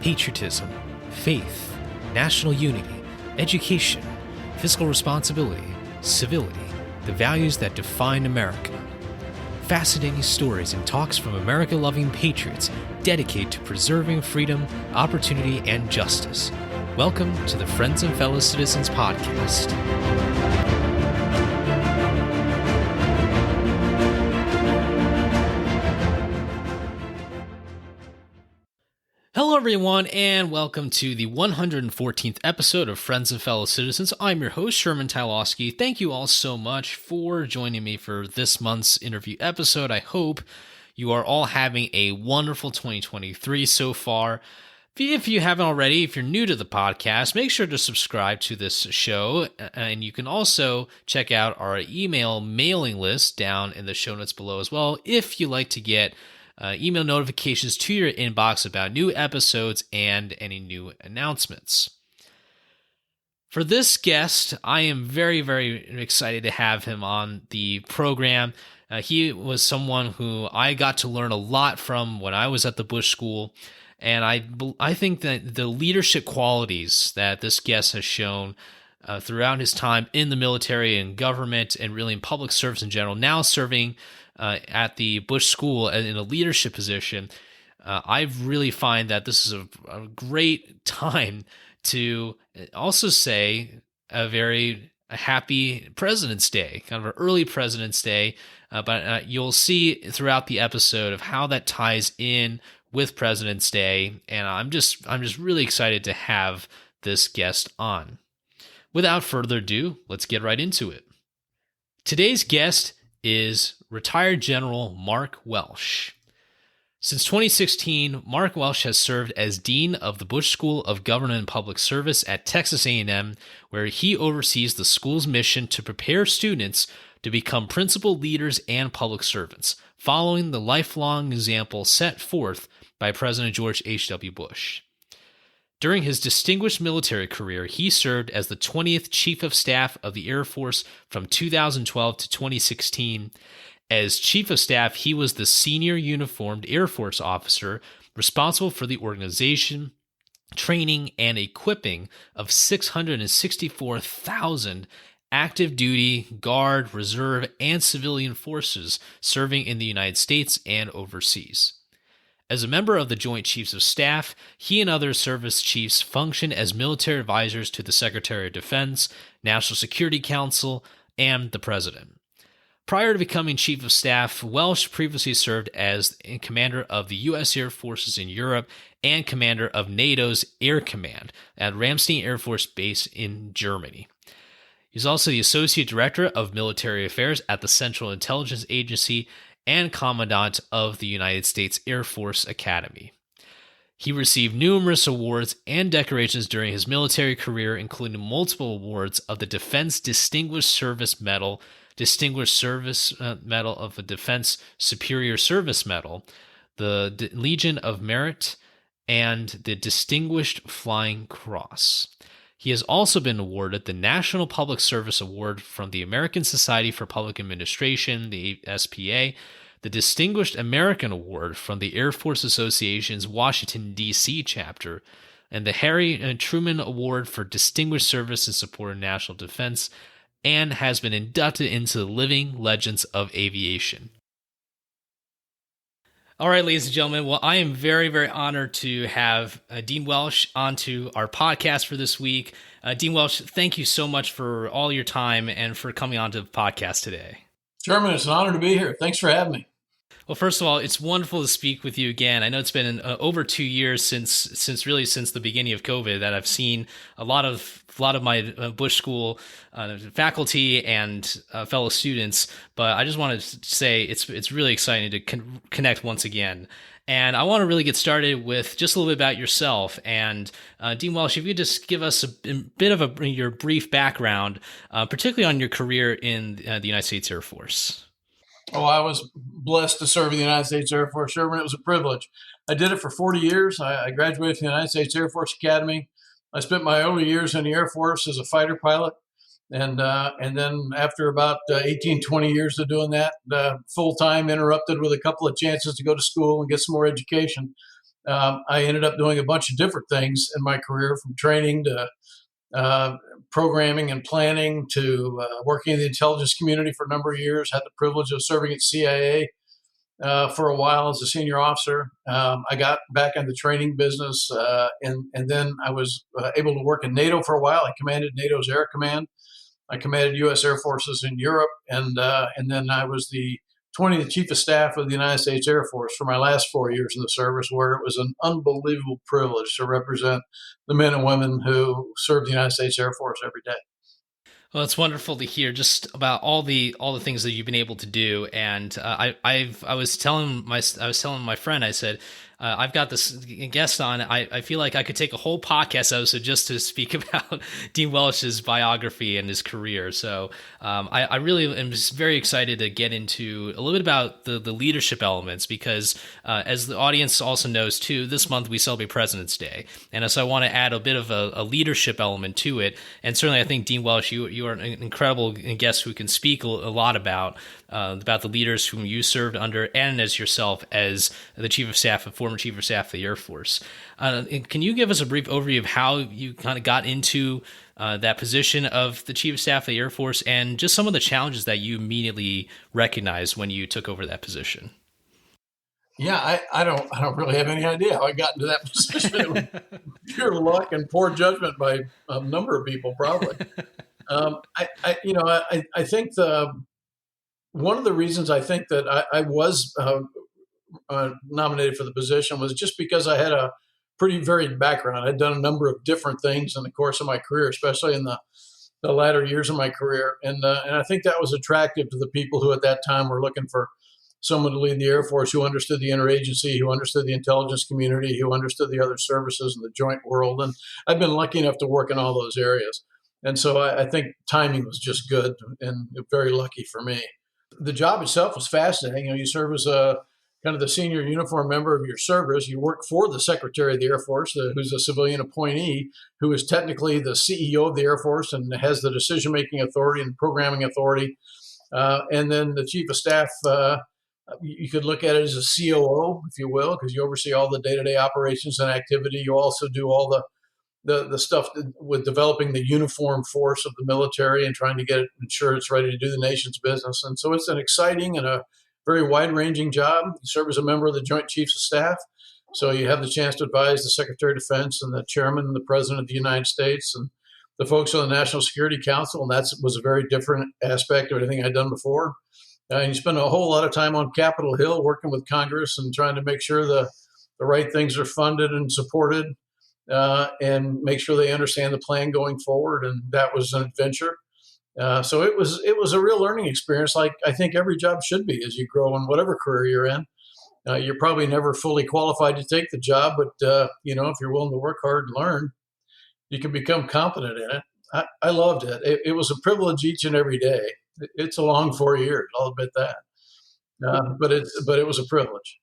patriotism, faith, national unity, education, fiscal responsibility, civility, the values that define America. Fascinating stories and talks from America-loving patriots dedicated to preserving freedom, opportunity, and justice. Welcome to the Friends and Fellow Citizens podcast. Hello, everyone, and welcome to the 114th episode of Friends and Fellow Citizens. I'm your host, Sherman Tylowski. Thank you all so much for joining me for this month's interview episode. I hope you are all having a wonderful 2023 so far. If you haven't already, if you're new to the podcast, make sure to subscribe to this show, and you can also check out our email mailing list down in the show notes below as well if you like to get email notifications to your inbox about new episodes and any new announcements. For this guest, I am very, very excited to have him on the program. He was someone who I got to learn a lot from when I was at the Bush School, and I think that the leadership qualities that this guest has shown throughout his time in the military and government and really in public service in general, now serving at the Bush School in a leadership position, I really find that this is a great time to also say a happy President's Day, kind of an early President's Day, but you'll see throughout the episode of how that ties in with President's Day, and I'm just really excited to have this guest on. Without further ado, let's get right into it. Today's guest is retired General Mark Welsh. Since 2016, Mark Welsh has served as Dean of the Bush School of Government and Public Service at Texas A&M, where he oversees the school's mission to prepare students to become principal leaders and public servants, following the lifelong example set forth by President George H.W. Bush. During his distinguished military career, he served as the 20th Chief of Staff of the Air Force from 2012 to 2016. As Chief of Staff, he was the senior uniformed Air Force officer responsible for the organization, training, and equipping of 664,000 active duty, Guard, Reserve, and civilian forces serving in the United States and overseas. As a member of the Joint Chiefs of Staff, he and other service chiefs function as military advisors to the Secretary of Defense, National Security Council, and the President. Prior to becoming Chief of Staff, Welsh previously served as commander of the U.S. Air Forces in Europe and commander of NATO's Air Command at Ramstein Air Force Base in Germany. He's also the Associate Director of Military Affairs at the Central Intelligence Agency and Commandant of the United States Air Force Academy. He received numerous awards and decorations during his military career, including multiple awards of the Defense Distinguished Service Medal, Distinguished Service Medal of the Defense Superior Service Medal, the Legion of Merit, and the Distinguished Flying Cross. He has also been awarded the National Public Service Award from the American Society for Public Administration, the SPA, the Distinguished American Award from the Air Force Association's Washington, D.C. chapter, and the Harry Truman Award for Distinguished Service in Support of National Defense, and has been inducted into the Living Legends of Aviation. All right, ladies and gentlemen, well, I am very, very honored to have Dean Welsh onto our podcast for this week. Dean Welsh, thank you so much for all your time and for coming onto the podcast today. Sherman, it's an honor to be here. Thanks for having me. Well, first of all, it's wonderful to speak with you again. I know it's been over 2 years since the beginning of COVID that I've seen a lot of my Bush School faculty and fellow students. But I just wanted to say it's really exciting to connect once again. And I want to really get started with just a little bit about yourself. And Dean Welsh, if you could just give us a bit of your brief background, particularly on your career in the United States Air Force. Oh, I was blessed to serve in the United States Air Force, Sherman. It was a privilege. I did it for 40 years. I graduated from the United States Air Force Academy. I spent my early years in the Air Force as a fighter pilot. And then after about 18, 20 years of doing that, full-time, interrupted with a couple of chances to go to school and get some more education, I ended up doing a bunch of different things in my career, from training to uh, programming and planning to working in the intelligence community for a number of years. Had the privilege of serving at CIA for a while as a senior officer. I got back in the training business, and then I was able to work in NATO for a while. I commanded NATO's Air Command. I commanded U.S. Air Forces in Europe, and then I was the 20th Chief of Staff of the United States Air Force for my last 4 years in the service, where it was an unbelievable privilege to represent the men and women who serve the United States Air Force every day. Well, it's wonderful to hear just about all the things that you've been able to do. And I was telling my friend, I said, I've got this guest on. I feel like I could take a whole podcast episode just to speak about Dean Welsh's biography and his career. So I really am just very excited to get into a little bit about the leadership elements, because as the audience also knows too, this month we celebrate President's Day, and so I want to add a bit of a leadership element to it. And certainly, I think Dean Welsh, you are an incredible guest who can speak a lot about the leaders whom you served under, and as yourself as the Chief of Staff, former Chief of Staff of the Air Force. Can you give us a brief overview of how you kind of got into that position of the Chief of Staff of the Air Force, and just some of the challenges that you immediately recognized when you took over that position? Yeah, I don't really have any idea how I got into that position. It was pure luck and poor judgment by a number of people, probably. I think the one of the reasons I think that I was nominated for the position was just because I had a pretty varied background. I'd done a number of different things in the course of my career, especially in the latter years of my career, and I think that was attractive to the people who at that time were looking for someone to lead the Air Force who understood the interagency, who understood the intelligence community, who understood the other services in the joint world. And I've been lucky enough to work in all those areas. And so I think timing was just good and very lucky for me. The job itself was fascinating. You serve as a kind of the senior uniform member of your service. You work for the Secretary of the Air Force, who's a civilian appointee, who is technically the CEO of the Air Force and has the decision-making authority and programming authority. And then the Chief of Staff, you could look at it as a COO, if you will, because you oversee all the day-to-day operations and activity. You also do all the stuff with developing the uniform force of the military and trying to ensure it's ready to do the nation's business. And so it's an exciting and a very wide-ranging job. You serve as a member of the Joint Chiefs of Staff, so you have the chance to advise the Secretary of Defense and the Chairman and the President of the United States and the folks on the National Security Council, and that was a very different aspect of anything I'd done before. And you spend a whole lot of time on Capitol Hill working with Congress and trying to make sure the right things are funded and supported, and make sure they understand the plan going forward. And that was an adventure. So it was a real learning experience, like I think every job should be as you grow in whatever career you're in. You're probably never fully qualified to take the job, but if you're willing to work hard and learn, you can become competent in it. I loved it. It was a privilege each and every day. It's a long 4 years, I'll admit that, but it was a privilege.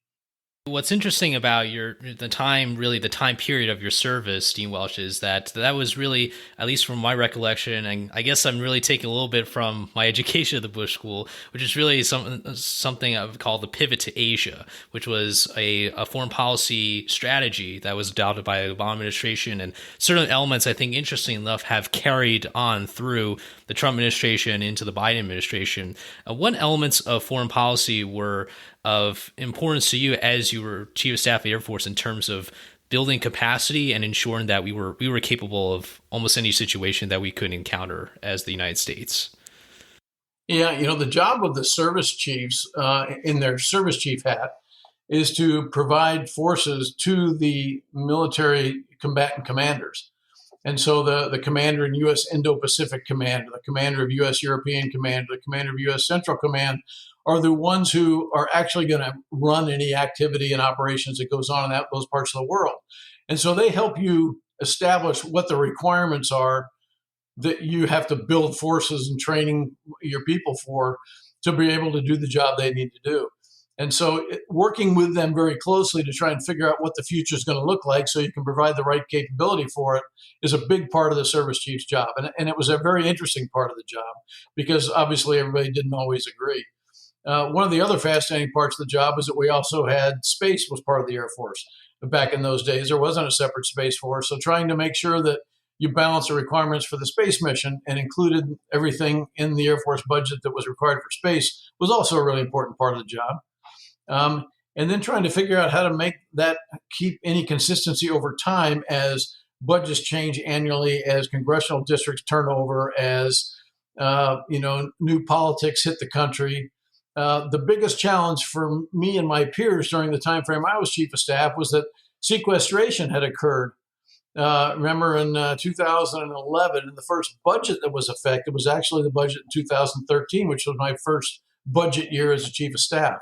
What's interesting about the time period of your service, Dean Welsh, is that was really, at least from my recollection, and I guess I'm really taking a little bit from my education at the Bush School, which is really something I've called the pivot to Asia, which was a foreign policy strategy that was adopted by the Obama administration, and certain elements, I think, interesting enough, have carried on through the Trump administration into the Biden administration. What elements of foreign policy were of importance to you as you were Chief of Staff of the Air Force in terms of building capacity and ensuring that we were capable of almost any situation that we could encounter as the United States? Yeah, the job of the service chiefs in their service chief hat is to provide forces to the military combatant commanders. And so the commander in U.S. Indo-Pacific Command, the commander of U.S. European Command, the commander of U.S. Central Command are the ones who are actually going to run any activity and operations that goes on in those parts of the world. And so they help you establish what the requirements are that you have to build forces and training your people for to be able to do the job they need to do. And so working with them very closely to try and figure out what the future is going to look like so you can provide the right capability for it is a big part of the service chief's job. And it was a very interesting part of the job because obviously everybody didn't always agree. One of the other fascinating parts of the job is that we also had space was part of the Air Force. back in those days. There wasn't a separate Space Force. So trying to make sure that you balance the requirements for the space mission and included everything in the Air Force budget that was required for space was also a really important part of the job. And then trying to figure out how to make that keep any consistency over time as budgets change annually, as congressional districts turn over, as new politics hit the country. The biggest challenge for me and my peers during the time frame I was chief of staff was that sequestration had occurred. Remember in 2011, in the first budget that was effective was actually the budget in 2013, which was my first budget year as a chief of staff.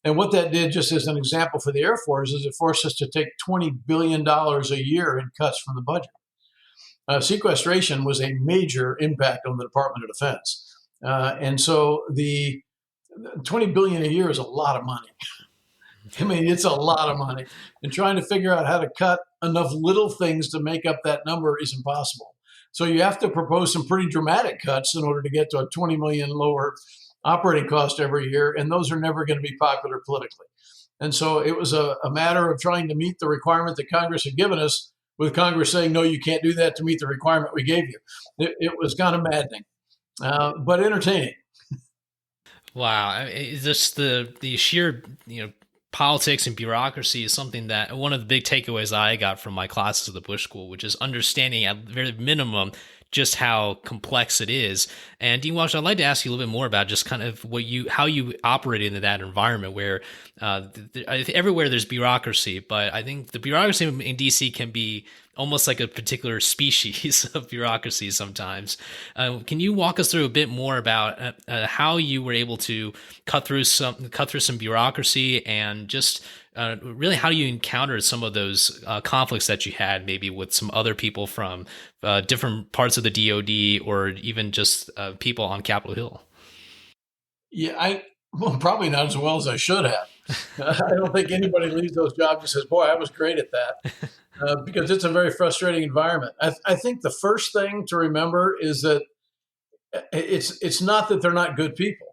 And what that did, just as an example for the Air Force, is it forced us to take $20 billion a year in cuts from the budget. Sequestration was a major impact on the Department of Defense. And so the $20 billion a year is a lot of money. I mean, it's a lot of money. And trying to figure out how to cut enough little things to make up that number is impossible. So you have to propose some pretty dramatic cuts in order to get to a 20 million lower operating cost every year, and those are never going to be popular politically. And so it was a matter of trying to meet the requirement that Congress had given us, with Congress saying, no, you can't do that to meet the requirement we gave you. It was kind of maddening, but entertaining. Wow. It's just the sheer, politics and bureaucracy is something that one of the big takeaways I got from my classes at the Bush School, which is understanding at very minimum just how complex it is. And Dean Welsh, I'd like to ask you a little bit more about just kind of how you operated in that environment where everywhere there's bureaucracy, but I think the bureaucracy in DC can be almost like a particular species of bureaucracy sometimes. Can you walk us through a bit more about how you were able to cut through some bureaucracy and just really how you encountered some of those conflicts that you had maybe with some other people from different parts of the DoD or even just people on Capitol Hill? Yeah, probably not as well as I should have. I don't think anybody leaves those jobs and says, boy, I was great at that, because it's a very frustrating environment. I think the first thing to remember is that it's not that they're not good people.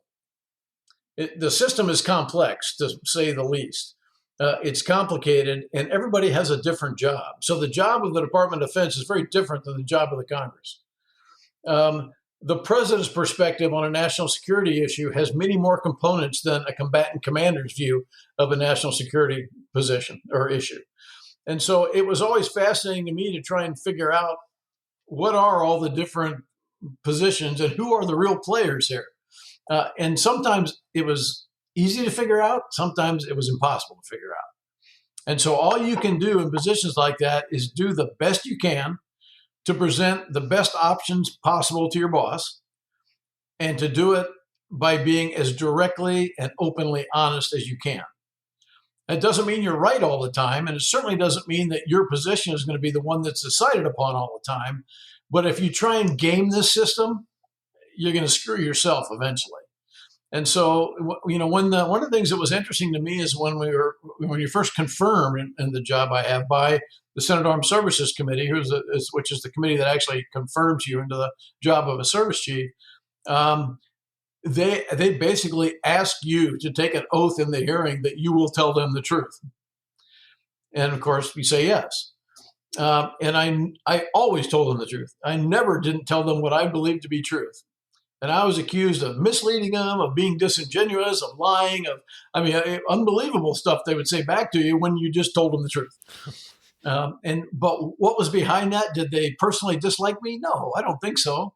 The system is complex, to say the least. It's complicated, and everybody has a different job. So the job of the Department of Defense is very different than the job of the Congress. The president's perspective on a national security issue has many more components than a combatant commander's view of a national security position or issue. And so it was always fascinating to me to try and figure out what are all the different positions and who are the real players here. And sometimes it was easy to figure out. Sometimes it was impossible to figure out. And so all you can do in positions like that is do the best you can to present the best options possible to your boss, and to do it by being as directly and openly honest as you can. That doesn't mean you're right all the time, and it certainly doesn't mean that your position is going to be the one that's decided upon all the time. But if you try and game this system, you're going to screw yourself eventually. And so, one of the things that was interesting to me is when you first confirmed in the job I have by the Senate Armed Services Committee, which is the committee that actually confirms you into the job of a service chief. They basically ask you to take an oath in the hearing that you will tell them the truth. And of course, you say yes. And I always told them the truth. I never didn't tell them what I believed to be truth. And I was accused of misleading them, of being disingenuous, of lying, unbelievable stuff they would say back to you when you just told them the truth. But what was behind that? Did they personally dislike me? No, I don't think so.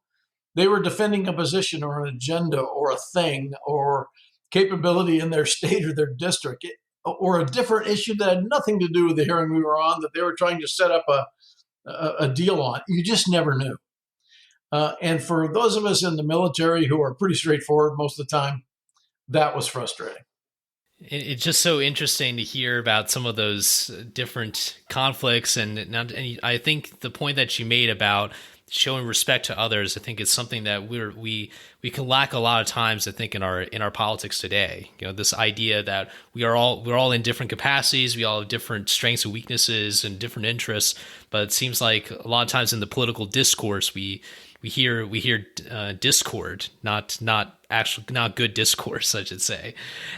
They were defending a position or an agenda or a thing or capability in their state or their district, or a different issue that had nothing to do with the hearing we were on, that they were trying to set up a deal on. You just never knew. And for those of us in the military who are pretty straightforward most of the time, that was frustrating. It's just so interesting to hear about some of those different conflicts. And I think the point that you made about showing respect to others, I think it's something that we can lack a lot of times, I think, in our politics today. This idea that we're all in different capacities, we all have different strengths and weaknesses and different interests, but it seems like a lot of times in the political discourse, we we hear discord, not good discourse, I should say.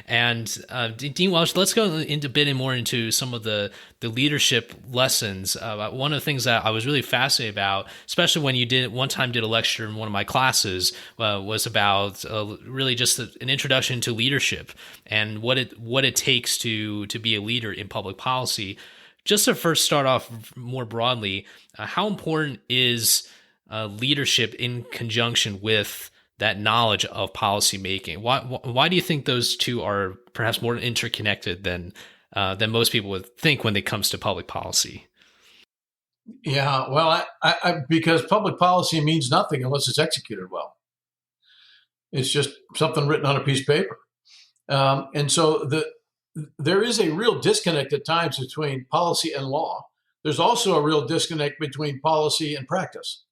And Dean Welsh, let's go into a bit more into some of the leadership lessons. One of the things that I was really fascinated about, especially when you did a lecture in one of my classes, was about really just an introduction to leadership and what it takes to be a leader in public policy. Just to first start off more broadly, how important is leadership in conjunction with that knowledge of policy making? Why do you think those two are perhaps more interconnected than most people would think when it comes to public policy? Yeah, well, because public policy means nothing unless it's executed well. It's just something written on a piece of paper. And so there is a real disconnect at times between policy and law. There's also a real disconnect between policy and practice.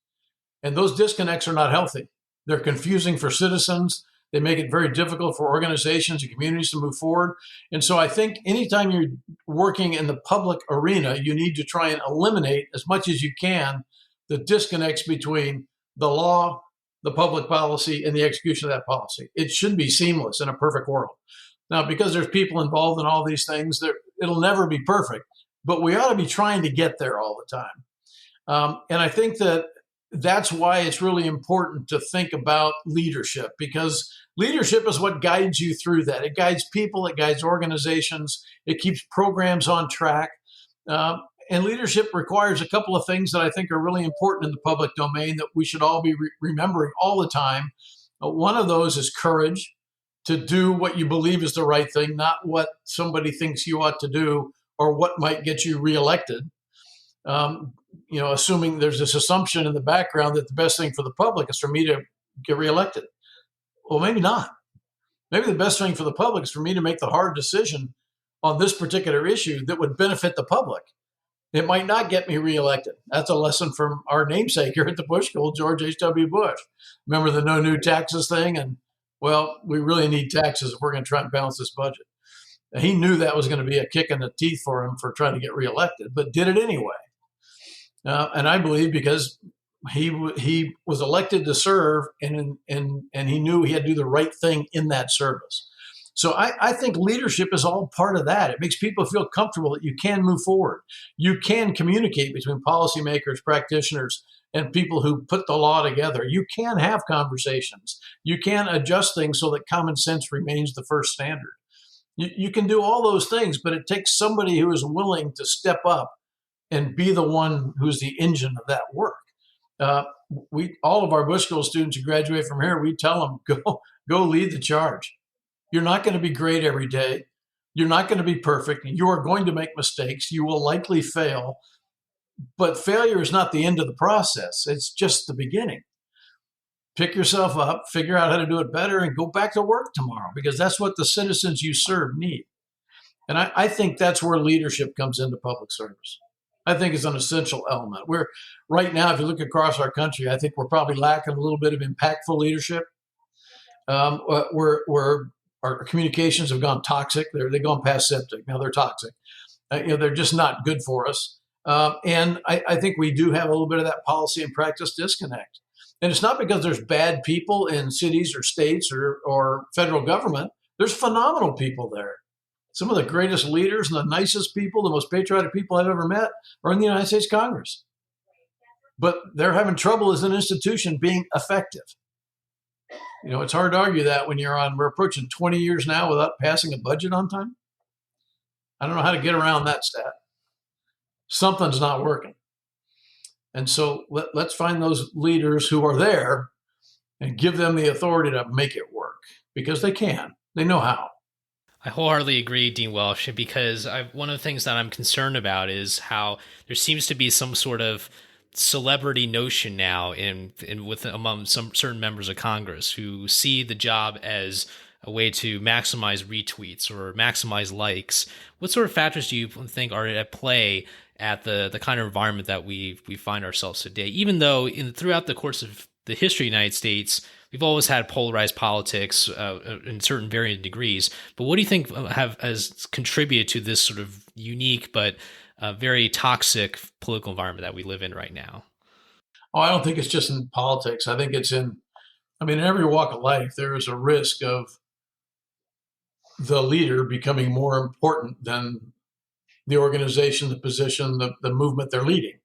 And those disconnects are not healthy. They're confusing for citizens. They make it very difficult for organizations and communities to move forward. And so I think anytime you're working in the public arena, you need to try and eliminate as much as you can the disconnects between the law, the public policy, and the execution of that policy. It should be seamless in a perfect world. Now, because there's people involved in all these things, it'll never be perfect, but we ought to be trying to get there all the time. And I think that's why it's really important to think about leadership, because leadership is what guides you through that. It guides people, it guides organizations, it keeps programs on track. And leadership requires a couple of things that I think are really important in the public domain that we should all be remembering all the time. One of those is courage to do what you believe is the right thing, not what somebody thinks you ought to do or what might get you reelected. Assuming there's this assumption in the background that the best thing for the public is for me to get reelected. Well, maybe not. Maybe the best thing for the public is for me to make the hard decision on this particular issue that would benefit the public. It might not get me reelected. That's a lesson from our namesake here at the Bush School, George H.W. Bush. Remember the no new taxes thing? And, well, we really need taxes if we're going to try and balance this budget. He knew that was going to be a kick in the teeth for him for trying to get reelected, but did it anyway. And I believe because he was elected to serve, and he knew he had to do the right thing in that service. So I think leadership is all part of that. It makes people feel comfortable that you can move forward. You can communicate between policymakers, practitioners, and people who put the law together. You can have conversations. You can adjust things so that common sense remains the first standard. You can do all those things, but it takes somebody who is willing to step up and be the one who's the engine of that work. All of our Bush School students who graduate from here, we tell them, go lead the charge. You're not going to be great every day. You're not going to be perfect. You are going to make mistakes. You will likely fail, but failure is not the end of the process. It's just the beginning. Pick yourself up, figure out how to do it better, and go back to work tomorrow, because that's what the citizens you serve need. And I think that's where leadership comes into public service. I think it's an essential element. We're right now, if you look across our country, I think we're probably lacking a little bit of impactful leadership. Our communications have gone toxic. They've gone past septic. Now they're toxic. They're just not good for us. And I think we do have a little bit of that policy and practice disconnect. And it's not because there's bad people in cities or states or federal government. There's phenomenal people there. Some of the greatest leaders and the nicest people, the most patriotic people I've ever met are in the United States Congress. But they're having trouble as an institution being effective. It's hard to argue that when we're approaching 20 years now without passing a budget on time. I don't know how to get around that stat. Something's not working. And so let's find those leaders who are there and give them the authority to make it work, because they can. They know how. I wholeheartedly agree, Dean Welsh, because one of the things that I'm concerned about is how there seems to be some sort of celebrity notion now among some certain members of Congress who see the job as a way to maximize retweets or maximize likes. What sort of factors do you think are at play at the kind of environment that we find ourselves today? Even though throughout the course of the history of the United States, we've always had polarized politics in certain varying degrees. But what do you think has contributed to this sort of unique but very toxic political environment that we live in right now? Oh, I don't think it's just in politics. I think it's in, I mean, in every walk of life, there is a risk of the leader becoming more important than the organization, the position, the movement they're leading.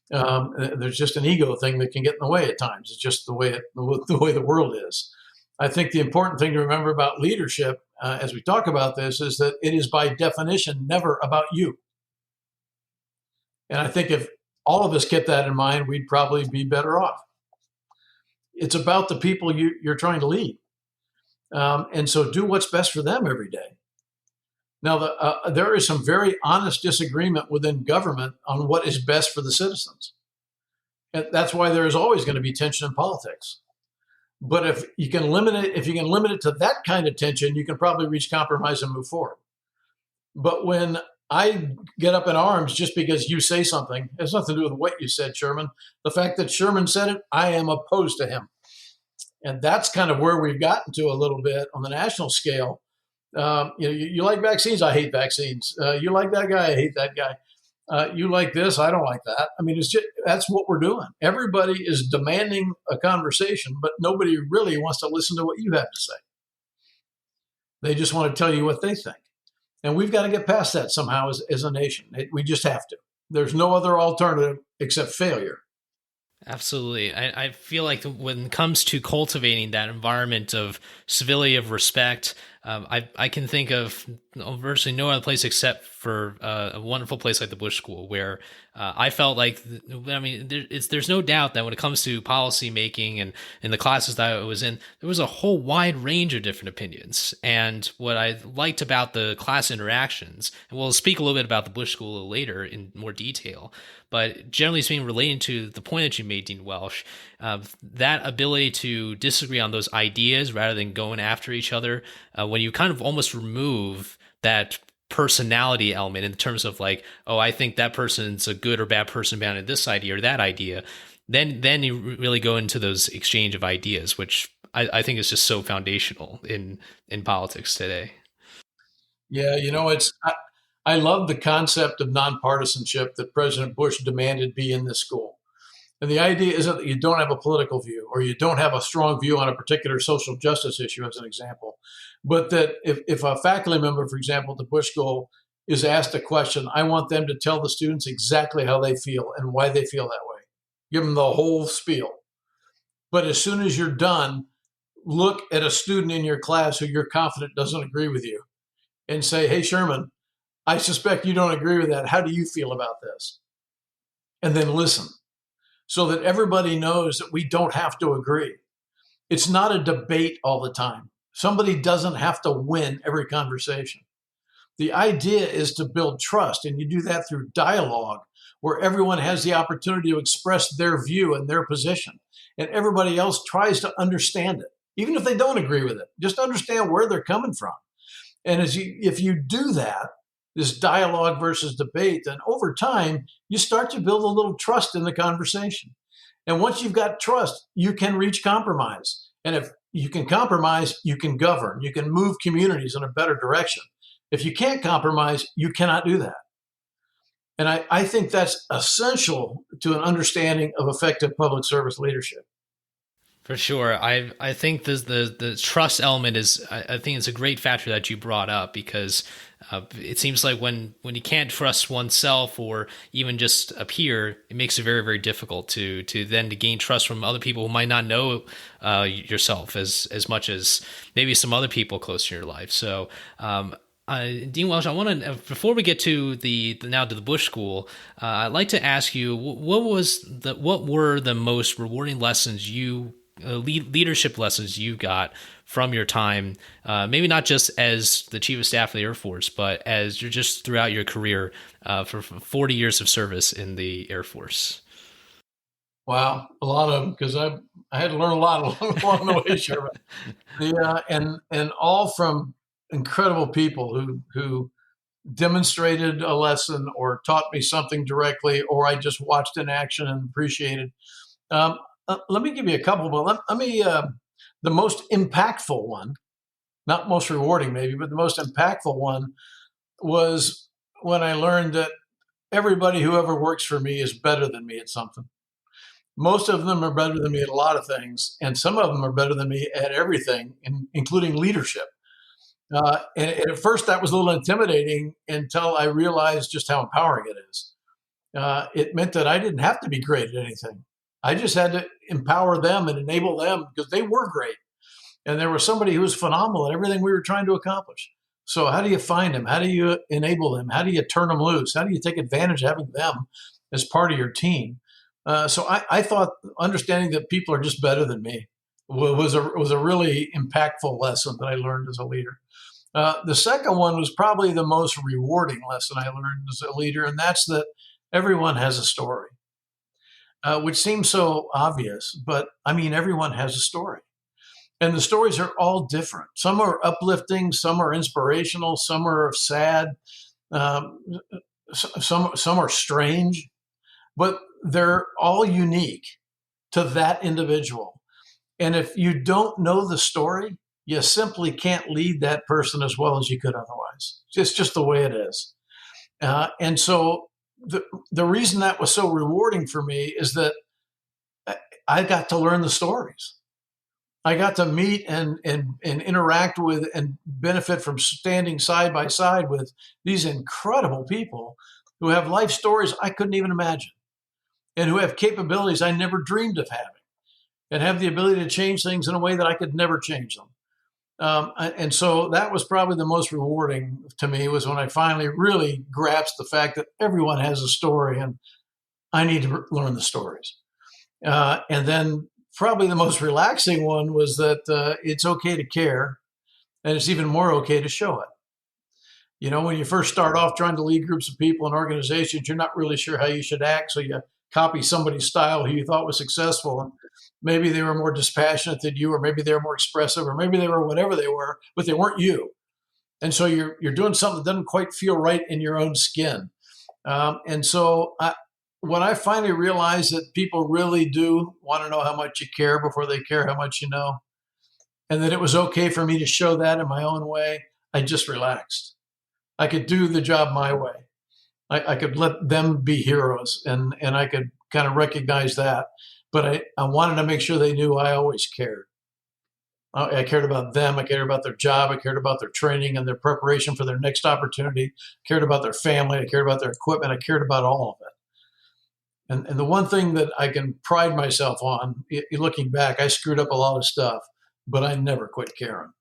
There's just an ego thing that can get in the way at times. It's just the way the world is. I think the important thing to remember about leadership, as we talk about this, is that it is by definition never about you. And I think if all of us kept that in mind, we'd probably be better off. It's about the people you're trying to lead. And so do what's best for them every day. Now, there is some very honest disagreement within government on what is best for the citizens. And that's why there is always going to be tension in politics. But if you can limit it to that kind of tension, you can probably reach compromise and move forward. But when I get up in arms just because you say something, it has nothing to do with what you said, Sherman. The fact that Sherman said it, I am opposed to him. And that's kind of where we've gotten to a little bit on the national scale. You like vaccines? I hate vaccines. You like that guy? I hate that guy. You like this? I don't like that. I mean, it's just that's what we're doing. Everybody is demanding a conversation, but nobody really wants to listen to what you have to say. They just want to tell you what they think. And we've got to get past that somehow as a nation. We just have to. There's no other alternative except failure. Absolutely. I feel like when it comes to cultivating that environment of civility, of respect, I can think of virtually no other place except for a wonderful place like the Bush School, where I felt like, I mean, there's no doubt that when it comes to policy making and in the classes that I was in, there was a whole wide range of different opinions. And what I liked about the class interactions, and we'll speak a little bit about the Bush School a little later in more detail, but generally speaking, relating to the point that you made, Dean Welsh, that ability to disagree on those ideas rather than going after each other, when you kind of almost remove that personality element in terms of like, oh, I think that person's a good or bad person behind this idea or that idea, then you really go into those exchange of ideas, which I think is just so foundational in politics today. Yeah, I love the concept of nonpartisanship that President Bush demanded be in this school. And the idea isn't that you don't have a political view or you don't have a strong view on a particular social justice issue, as an example, but that if a faculty member, for example, at the Bush School is asked a question, I want them to tell the students exactly how they feel and why they feel that way. Give them the whole spiel. But as soon as you're done, look at a student in your class who you're confident doesn't agree with you and say, hey, Sherman, I suspect you don't agree with that. How do you feel about this? And then listen so that everybody knows that we don't have to agree. It's not a debate all the time. Somebody doesn't have to win every conversation. The idea is to build trust, and you do that through dialogue where everyone has the opportunity to express their view and their position, and everybody else tries to understand it, even if they don't agree with it. Just understand where they're coming from. And if you do that, this dialogue versus debate, then over time, you start to build a little trust in the conversation. And once you've got trust, you can reach compromise. And if you can compromise, you can govern. You can move communities in a better direction. If you can't compromise, you cannot do that. And I think that's essential to an understanding of effective public service leadership. For sure. I think the trust element is, I think it's a great factor that you brought up, because it seems like when you can't trust oneself or even just a peer, it makes it very, very difficult to then to gain trust from other people who might not know yourself as much as maybe some other people close to your life. So, Dean Welsh, I want to, before we get to now to the Bush School, I'd like to ask you, what were the most rewarding lessons leadership lessons you got from your time, maybe not just as the Chief of Staff of the Air Force, but as you're just throughout your career for 40 years of service in the Air Force? Wow, a lot of them, because I had to learn a lot along the way, Sherman. And all from incredible people who demonstrated a lesson or taught me something directly, or I just watched in action and appreciated. Let me give you a couple, but let me, the most impactful one, not most rewarding maybe, but the most impactful one was when I learned that everybody who ever works for me is better than me at something. Most of them are better than me at a lot of things, and some of them are better than me at everything, including leadership. And at first, that was a little intimidating until I realized just how empowering it is. It meant that I didn't have to be great at anything. I just had to empower them and enable them because they were great. And there was somebody who was phenomenal at everything we were trying to accomplish. So, how do you find them? How do you enable them? How do you turn them loose? How do you take advantage of having them as part of your team? So I thought understanding that people are just better than me was a really impactful lesson that I learned as a leader. The second one was probably the most rewarding lesson I learned as a leader, and that's that everyone has a story, which seems so obvious, but I mean, everyone has a story. And the stories are all different. Some are uplifting, some are inspirational, some are sad, um, some are strange, but they're all unique to that individual. And if you don't know the story, you simply can't lead that person as well as you could otherwise. It's just the way it is. And so the reason that was so rewarding for me is that I got to learn the stories. I got to meet and interact with and benefit from standing side by side with these incredible people who have life stories I couldn't even imagine and who have capabilities I never dreamed of having and have the ability to change things in a way that I could never change them. And so that was probably the most rewarding to me was when I finally really grasped the fact that everyone has a story and I need to learn the stories. And then probably the most relaxing one was that it's okay to care and it's even more okay to show it. You know, when you first start off trying to lead groups of people and organizations, you're not really sure how you should act. So you copy somebody's style who you thought was successful. And maybe they were more dispassionate than you, or maybe they were more expressive, or maybe they were whatever they were, but they weren't you. And so you're doing something that doesn't quite feel right in your own skin. And so when I finally realized that people really do want to know how much you care before they care how much you know, and that it was okay for me to show that in my own way, I just relaxed. I could do the job my way. I could let them be heroes, and I could kind of recognize that. But I wanted to make sure they knew I always cared. I cared about them. I cared about their job. I cared about their training and their preparation for their next opportunity. I cared about their family. I cared about their equipment. I cared about all of it. And the one thing that I can pride myself on, looking back, I screwed up a lot of stuff, but I never quit caring.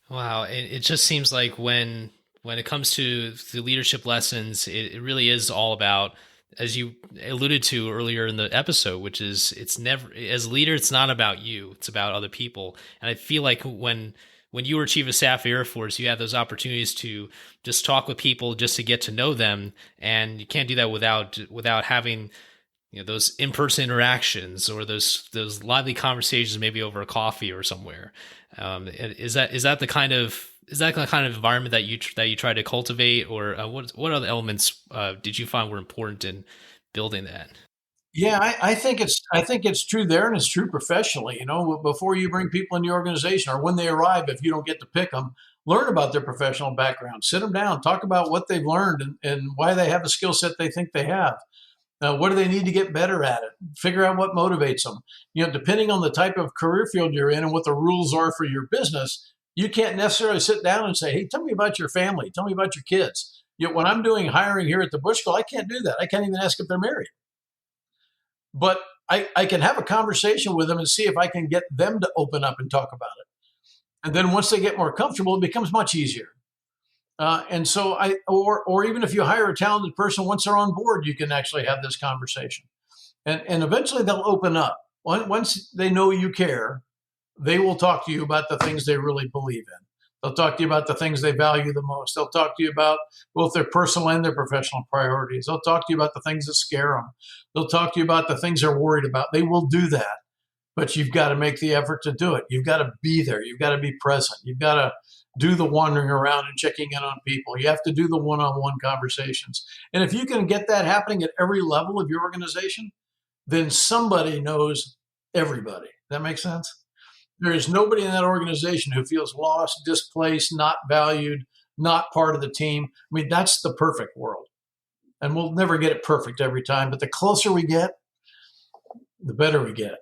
Wow, it just seems like when it comes to the leadership lessons, it really is all about, as you alluded to earlier in the episode, which is it's never, as a leader, it's not about you, it's about other people. And I feel like when you were chief of staff Air Force, you had those opportunities to just talk with people, just to get to know them, and you can't do that without having, you know, those in-person interactions or those lively conversations, maybe over a coffee or somewhere. Is that the kind of environment that you try to cultivate, or what other elements did you find were important in building that? Yeah, I think it's true there, and it's true professionally. You know, before you bring people in the organization, or when they arrive, if you don't get to pick them, learn about their professional background. Sit them down, talk about what they've learned and why they have the skill set they think they have. What do they need to get better at it? Figure out what motivates them. You know, depending on the type of career field you're in and what the rules are for your business, you can't necessarily sit down and say, "Hey, tell me about your family. Tell me about your kids." You know, when I'm doing hiring here at the Bush School, I can't do that. I can't even ask if they're married. But I can have a conversation with them and see if I can get them to open up and talk about it. And then once they get more comfortable, it becomes much easier. And so or even if you hire a talented person, once they're on board, you can actually have this conversation. And eventually they'll open up. Once they know you care, they will talk to you about the things they really believe in. They'll talk to you about the things they value the most. They'll talk to you about both their personal and their professional priorities. They'll talk to you about the things that scare them. They'll talk to you about the things they're worried about. They will do that, but you've got to make the effort to do it. You've got to be there. You've got to be present. You've got to do the wandering around and checking in on people. You have to do the one-on-one conversations. And if you can get that happening at every level of your organization, then somebody knows everybody. That makes sense? There is nobody in that organization who feels lost, displaced, not valued, not part of the team. I mean, that's the perfect world. And we'll never get it perfect every time, but the closer we get, the better we get.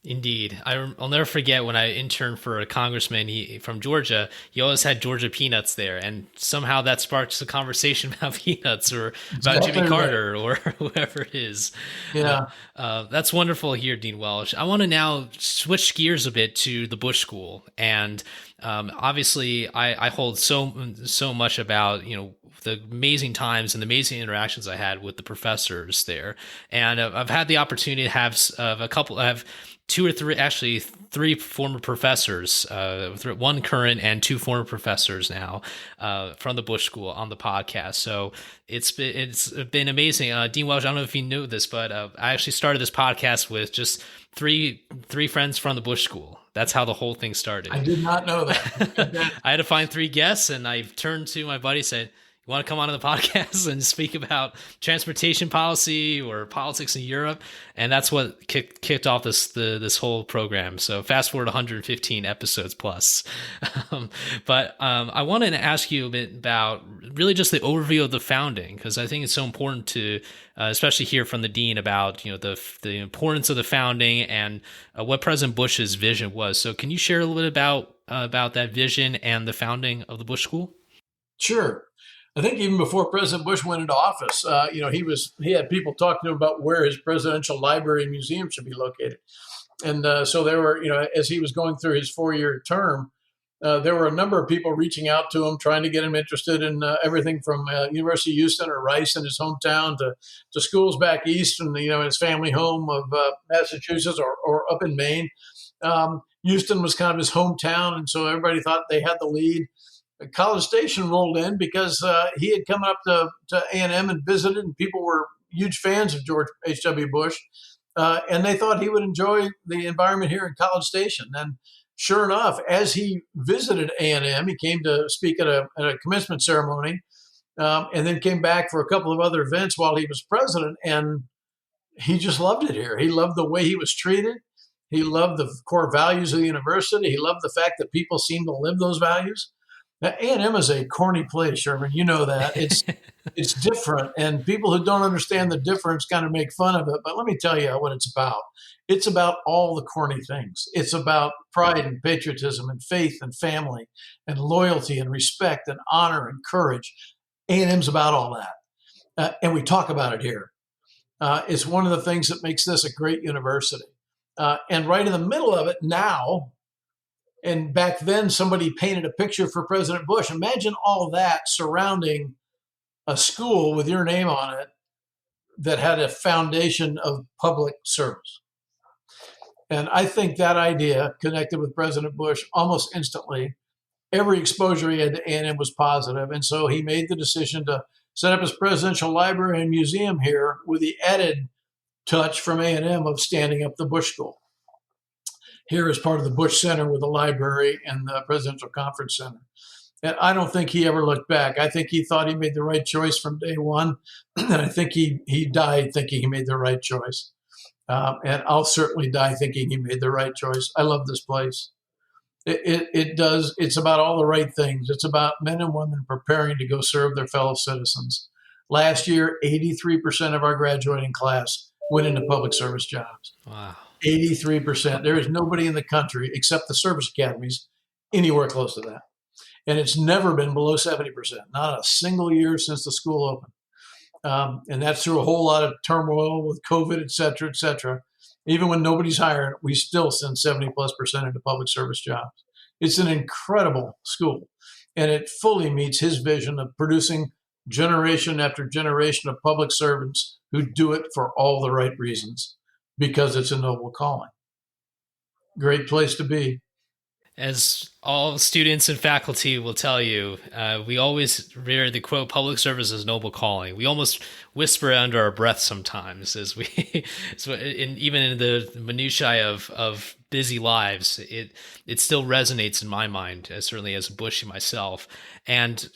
Indeed. I'll never forget when I interned for a congressman from Georgia. He always had Georgia peanuts there, and somehow that sparks a conversation about peanuts or about Jimmy Exactly right. Carter or whoever it is. Uh, Yeah, that's wonderful here, Dean Welsh. I want to now switch gears a bit to the Bush School, and obviously, I hold so much about the amazing times and the amazing interactions I had with the professors there, and I've had the opportunity to have a couple. I have two or three, actually three former professors, one current and two former professors now from the Bush School on the podcast. So it's been amazing. Dean Welsh, I don't know if you knew this, but I actually started this podcast with just three friends from the Bush School. That's how the whole thing started. I did not know that. I had to find three guests, and I turned to my buddy and said, "You want to come on the podcast and speak about transportation policy or politics in Europe?" And that's what kicked off this whole program. So fast forward 115 episodes plus. But I wanted to ask you a bit about really just the overview of the founding, because I think it's so important to, especially hear from the dean about the importance of the founding and what President Bush's vision was. So can you share a little bit about that vision and the founding of the Bush School? Sure. I think even before President Bush went into office, he had people talking to him about where his presidential library and museum should be located. And so there were, as he was going through his 4-year term, there were a number of people reaching out to him, trying to get him interested in everything from University of Houston or Rice in his hometown to schools back east and, his family home of Massachusetts or up in Maine. Houston was kind of his hometown, and so everybody thought they had the lead. College Station rolled in because he had come up to A&M and visited, and people were huge fans of George H.W. Bush, and they thought he would enjoy the environment here in College Station. And sure enough, as he visited A&M, he came to speak at a commencement ceremony, and then came back for a couple of other events while he was president, and he just loved it here. He loved the way he was treated. He loved the core values of the university. He loved the fact that people seemed to live those values. Now, A&M is a corny place, Sherman. You know that. It's different, and people who don't understand the difference kind of make fun of it. But let me tell you what it's about. It's about all the corny things. It's about pride and patriotism and faith and family and loyalty and respect and honor and courage. A&M's about all that, and we talk about it here. It's one of the things that makes this a great university. And right in the middle of it now, and back then, somebody painted a picture for President Bush. Imagine all that surrounding a school with your name on it that had a foundation of public service. And I think that idea connected with President Bush almost instantly. Every exposure he had to A&M was positive. And so he made the decision to set up his presidential library and museum here with the added touch from A&M of standing up the Bush School. Here is part of the Bush Center with the library and the Presidential Conference Center. And I don't think he ever looked back. I think he thought he made the right choice from day one. And I think he died thinking he made the right choice. And I'll certainly die thinking he made the right choice. I love this place. It's about all the right things. It's about men and women preparing to go serve their fellow citizens. Last year, 83% of our graduating class went into public service jobs. Wow. 83%. There is nobody in the country except the service academies anywhere close to that. And it's never been below 70%, not a single year since the school opened. And that's through a whole lot of turmoil with COVID, et cetera, et cetera. Even when nobody's hiring, we still send 70+% into public service jobs. It's an incredible school, and it fully meets his vision of producing generation after generation of public servants who do it for all the right reasons, because it's a noble calling. Great place to be. As all students and faculty will tell you, we always revere the quote, public service is noble calling. We almost whisper under our breath sometimes as even in the minutiae of busy lives, it still resonates in my mind, certainly as a Bushy myself. And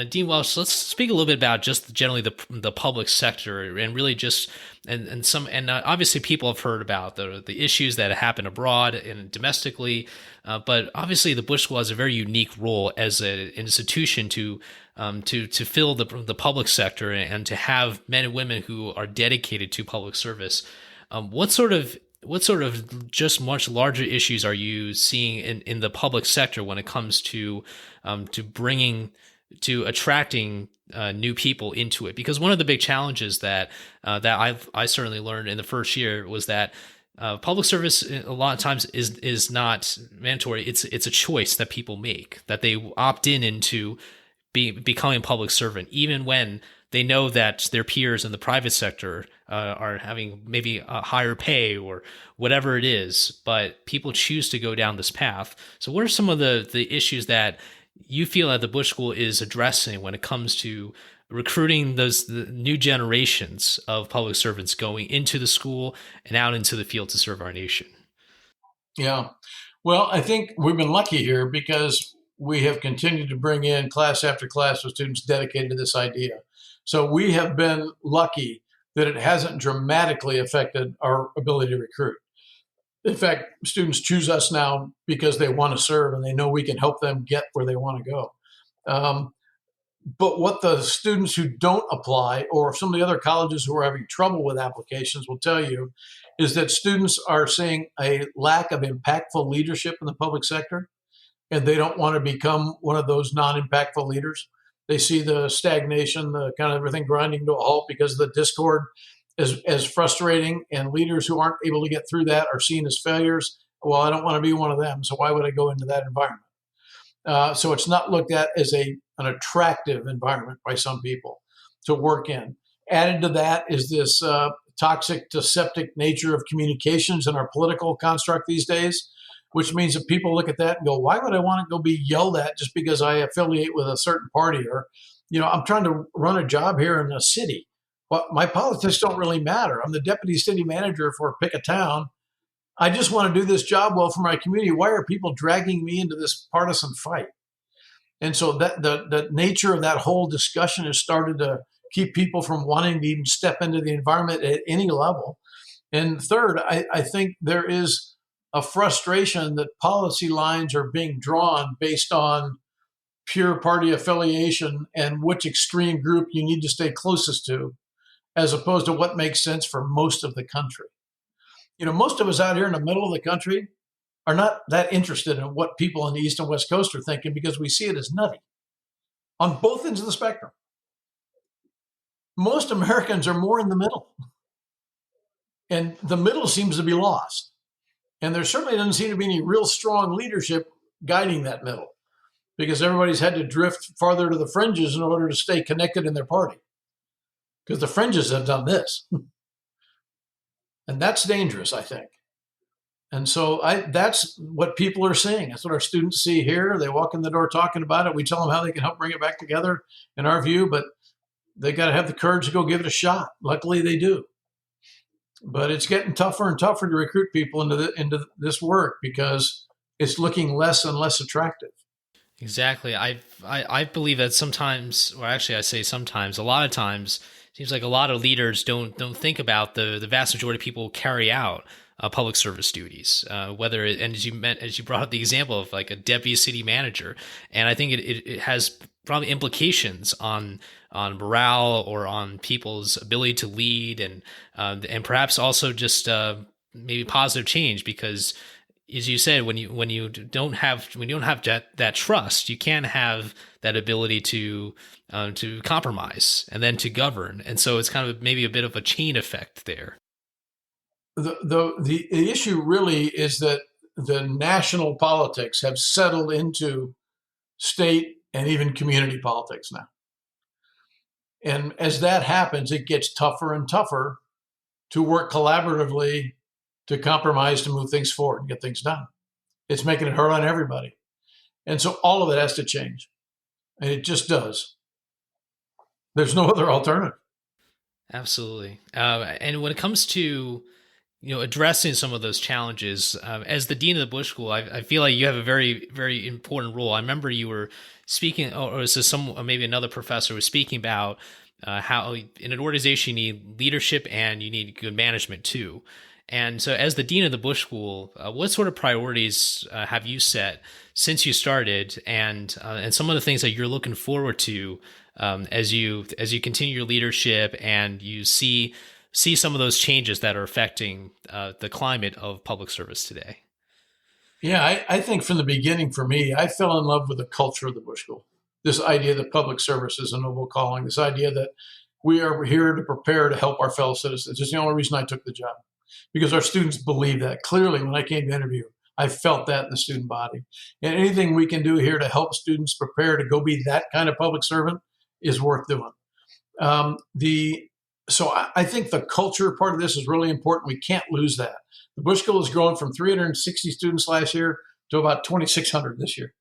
Dean Welsh, let's speak a little bit about just generally the public sector and really just and obviously people have heard about the issues that happen abroad and domestically, but obviously the Bush School has a very unique role as an institution to fill the public sector and to have men and women who are dedicated to public service. What sort of just much larger issues are you seeing in the public sector when it comes to bringing to attracting new people into it? Because one of the big challenges that I certainly learned in the first year was that public service a lot of times is not mandatory. It's a choice that people make, that they opt into becoming a public servant, even when they know that their peers in the private sector are having maybe a higher pay or whatever it is, but people choose to go down this path. So what are some of the issues that you feel that the Bush School is addressing when it comes to recruiting the new generations of public servants going into the school and out into the field to serve our nation? Yeah. Well, I think we've been lucky here because we have continued to bring in class after class of students dedicated to this idea. So we have been lucky that it hasn't dramatically affected our ability to recruit. In fact, students choose us now because they want to serve and they know we can help them get where they want to go. Um, but what the students who don't apply, or some of the other colleges who are having trouble with applications, will tell you is that students are seeing a lack of impactful leadership in the public sector, and they don't want to become one of those non-impactful leaders. They see the stagnation, the kind of everything grinding to a halt because the discord is as frustrating, and leaders who aren't able to get through that are seen as failures. Well, I don't want to be one of them, so why would I go into that environment? So it's not looked at as an attractive environment by some people to work in. Added to that is this toxic to septic nature of communications in our political construct these days, which means that people look at that and go, why would I want to go be yelled at just because I affiliate with a certain party? Or, I'm trying to run a job here in a city. Well, my politics don't really matter. I'm the deputy city manager for pick a town. I just want to do this job well for my community. Why are people dragging me into this partisan fight? And so that the nature of that whole discussion has started to keep people from wanting to even step into the environment at any level. And third, I think there is a frustration that policy lines are being drawn based on pure party affiliation and which extreme group you need to stay closest to, as opposed to what makes sense for most of the country. Most of us out here in the middle of the country are not that interested in what people on the East and West Coast are thinking because we see it as nutty on both ends of the spectrum. Most Americans are more in the middle, and the middle seems to be lost. And there certainly doesn't seem to be any real strong leadership guiding that middle because everybody's had to drift farther to the fringes in order to stay connected in their party because the fringes have done this. And that's dangerous, I think. And so that's what people are seeing. That's what our students see here. They walk in the door talking about it. We tell them how they can help bring it back together in our view, but they got to have the courage to go give it a shot. Luckily, they do. But it's getting tougher and tougher to recruit people into this work because it's looking less and less attractive. Exactly. I believe that sometimes, or actually I say sometimes, a lot of times, it seems like a lot of leaders don't think about the vast majority of people who carry out public service duties. And as you brought up the example of like a deputy city manager, and I think it has probably implications on morale or on people's ability to lead, and perhaps also just maybe positive change because, as you said, when you don't have that trust, you can't have that ability to compromise and then to govern, and so it's kind of maybe a bit of a chain effect there. The issue really is that the national politics have settled into state and even community politics now. And as that happens, it gets tougher and tougher to work collaboratively, to compromise, to move things forward and get things done. It's making it hard on everybody. And so all of it has to change. And it just does. There's no other alternative. Absolutely. And when it comes to addressing some of those challenges, as the dean of the Bush School, I feel like you have a very, very important role. I remember you were speaking, or is this maybe another professor was speaking about how in an organization you need leadership and you need good management too. And so, as the dean of the Bush School, what sort of priorities have you set since you started, and some of the things that you're looking forward to as you continue your leadership and you see see some of those changes that are affecting the climate of public service today? Yeah, I think from the beginning for me, I fell in love with the culture of the Bush School. This idea that public service is a noble calling, this idea that we are here to prepare to help our fellow citizens. It's the only reason I took the job, because our students believe that. Clearly, when I came to interview, I felt that in the student body. And anything we can do here to help students prepare to go be that kind of public servant is worth doing. The So I think the culture part of this is really important. We can't lose that. The Bush School has grown from 360 students last year to about 2,600 this year.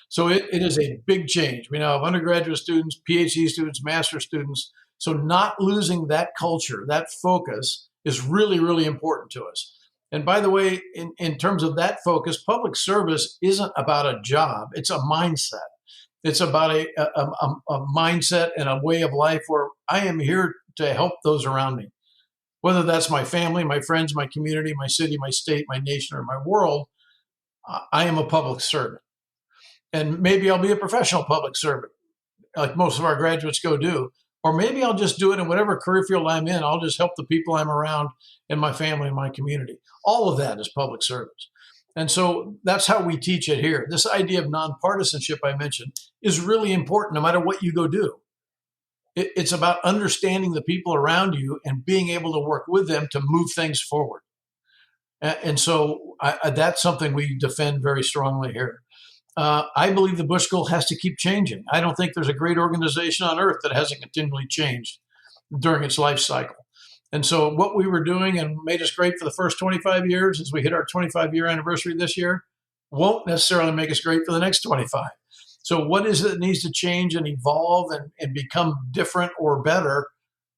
So it is a big change. We now have undergraduate students, PhD students, master students. So not losing that culture, that focus is really, really important to us. And by the way, in terms of that focus, public service isn't about a job, it's a mindset. It's about a mindset and a way of life where I am here to help those around me, whether that's my family, my friends, my community, my city, my state, my nation, or my world. I am a public servant. And maybe I'll be a professional public servant, like most of our graduates go do. Or maybe I'll just do it in whatever career field I'm in. I'll just help the people I'm around in my family and my community. All of that is public service. And so that's how we teach it here. This idea of nonpartisanship I mentioned is really important no matter what you go do. It's about understanding the people around you and being able to work with them to move things forward. And so that's something we defend very strongly here. I believe the Bush School has to keep changing. I don't think there's a great organization on earth that hasn't continually changed during its life cycle. And so what we were doing and made us great for the first 25 years, as we hit our 25-year anniversary this year, won't necessarily make us great for the next 25. So what is it that needs to change and evolve and become different or better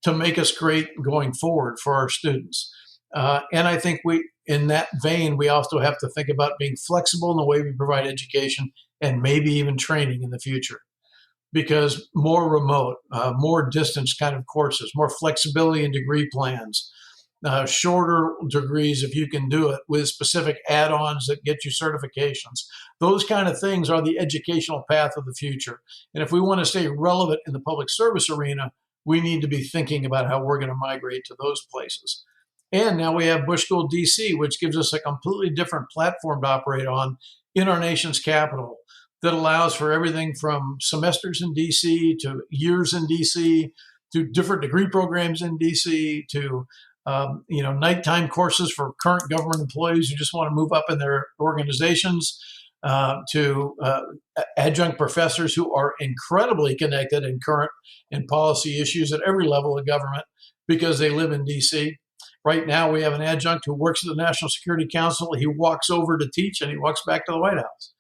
to make us great going forward for our students? And I think in that vein, we also have to think about being flexible in the way we provide education and maybe even training in the future. Because more remote, more distance kind of courses, more flexibility in degree plans, shorter degrees if you can do it with specific add-ons that get you certifications. Those kind of things are the educational path of the future. And if we want to stay relevant in the public service arena, we need to be thinking about how we're going to migrate to those places. And now we have Bush School DC, which gives us a completely different platform to operate on in our nation's capital that allows for everything from semesters in DC to years in DC to different degree programs in DC to nighttime courses for current government employees who just want to move up in their organizations, to adjunct professors who are incredibly connected in current and policy issues at every level of government because they live in DC. Right now, we have an adjunct who works at the National Security Council. He walks over to teach and he walks back to the White House.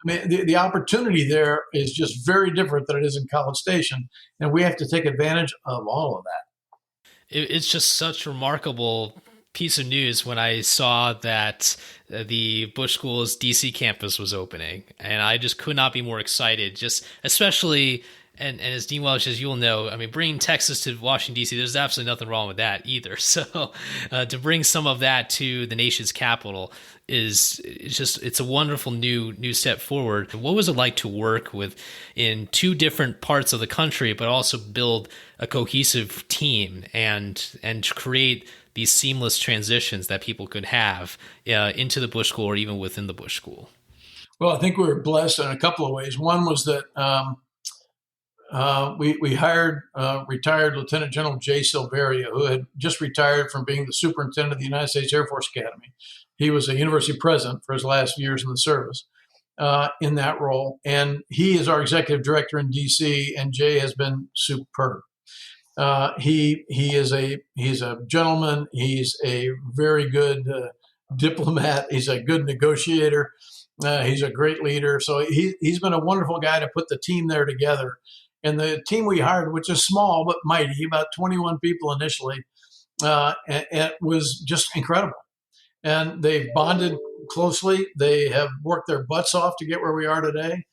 I mean, the opportunity there is just very different than it is in College Station, and we have to take advantage of all of that. It's just such a remarkable piece of news when I saw that the Bush School's DC campus was opening, and I just could not be more excited, just especially. And as Dean Welsh, as you'll know, I mean, bringing Texas to Washington, D.C., there's absolutely nothing wrong with that either. So to bring some of that to the nation's capital it's a wonderful new step forward. What was it like to work with in two different parts of the country, but also build a cohesive team and create these seamless transitions that people could have into the Bush School or even within the Bush School? Well, I think we were blessed in a couple of ways. One was that we hired retired Lieutenant General Jay Silveria, who had just retired from being the superintendent of the United States Air Force Academy. He was a university president for his last years in the service in that role. And he is our executive director in D.C., and Jay has been superb. He's a gentleman. He's a very good diplomat. He's a good negotiator. He's a great leader. So he's been a wonderful guy to put the team there together. And the team we hired, which is small but mighty, about 21 people initially, it was just incredible. And they've bonded closely. They have worked their butts off to get where we are today.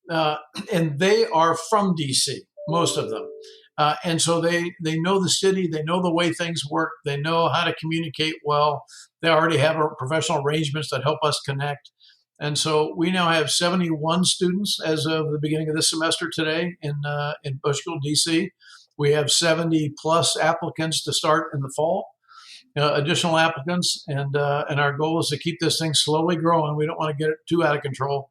And they are from DC, most of them. And so they know the city. They know the way things work. They know how to communicate well. They already have professional arrangements that help us connect. And so we now have 71 students as of the beginning of this semester today in Bush School, DC. We have 70 plus applicants to start in the fall. additional applicants, and our goal is to keep this thing slowly growing. We don't want to get it too out of control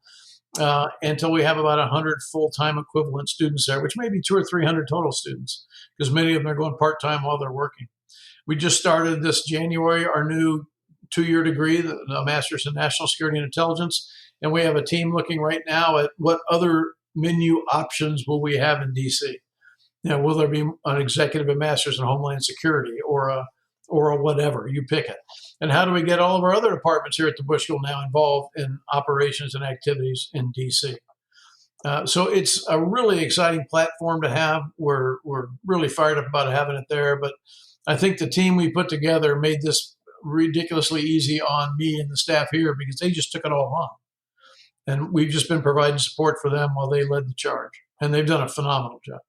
until we have about 100 full-time equivalent students there, which may be 200 or 300 total students, because many of them are going part-time while they're working. We just started this January our new 2-year degree, the Master's in National Security and Intelligence, and we have a team looking right now at what other menu options will we have in DC. Will there be an executive and master's in Homeland Security or a whatever, you pick it. And how do we get all of our other departments here at the Bush School now involved in operations and activities in DC? So it's a really exciting platform to have. We're really fired up about having it there. But I think the team we put together made this ridiculously easy on me and the staff here because they just took it all on. And we've just been providing support for them while they led the charge. And they've done a phenomenal job.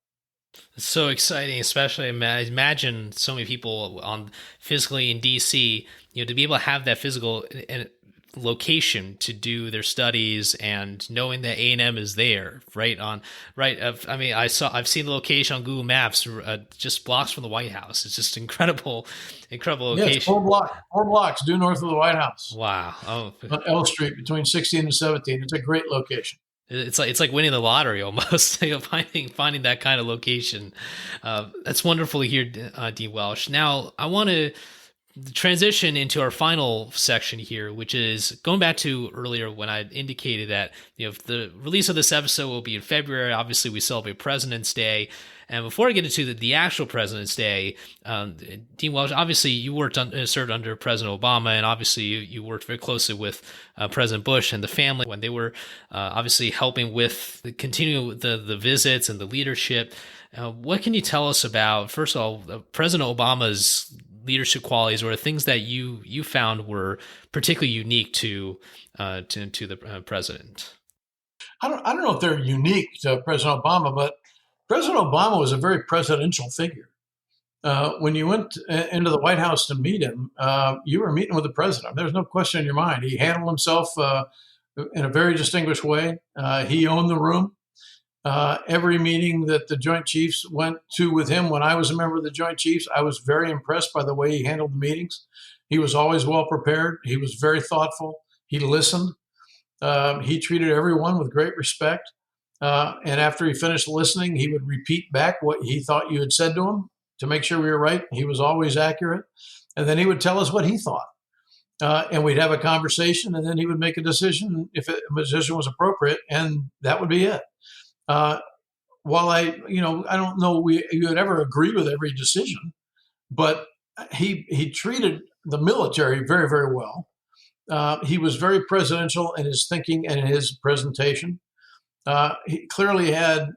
It's so exciting, especially imagine so many people on physically in DC, to be able to have that physical location to do their studies and knowing that A&M is there I mean, I've seen the location on Google Maps, just blocks from the White House. It's just incredible location. Yes, 4 blocks due north of the White House. Wow. Oh, on L Street between 16 and 17. It's a great location. It's like winning the lottery almost. Finding that kind of location. That's wonderful to hear, Dean Welsh. Now I want to transition into our final section here, which is going back to earlier when I indicated that the release of this episode will be in February. Obviously, we celebrate President's Day. And before I get into the actual President's Day, Dean Welsh, obviously you served under President Obama, and obviously you worked very closely with President Bush and the family when they were obviously helping with continuing the visits and the leadership. What can you tell us about, first of all, President Obama's leadership qualities, or things that you found were particularly unique to the president? I don't know if they're unique to President Obama, but President Obama was a very presidential figure. When you went into the White House to meet him, you were meeting with the president. There's no question in your mind. He handled himself in a very distinguished way. He owned the room. Every meeting that the Joint Chiefs went to with him, when I was a member of the Joint Chiefs, I was very impressed by the way he handled the meetings. He was always well prepared. He was very thoughtful. He listened. He treated everyone with great respect. And after he finished listening, he would repeat back what he thought you had said to him to make sure we were right. He was always accurate. And then he would tell us what he thought. And we'd have a conversation, and then he would make a decision if a decision was appropriate, and that would be it. While I don't know you would ever agree with every decision, but he treated the military very, very well. He was very presidential in his thinking and in his presentation. He clearly had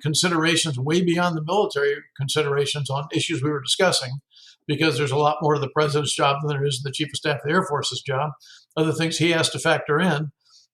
considerations way beyond the military considerations on issues we were discussing, because there's a lot more to the president's job than there is to the chief of staff of the Air Force's job. Other things he has to factor in.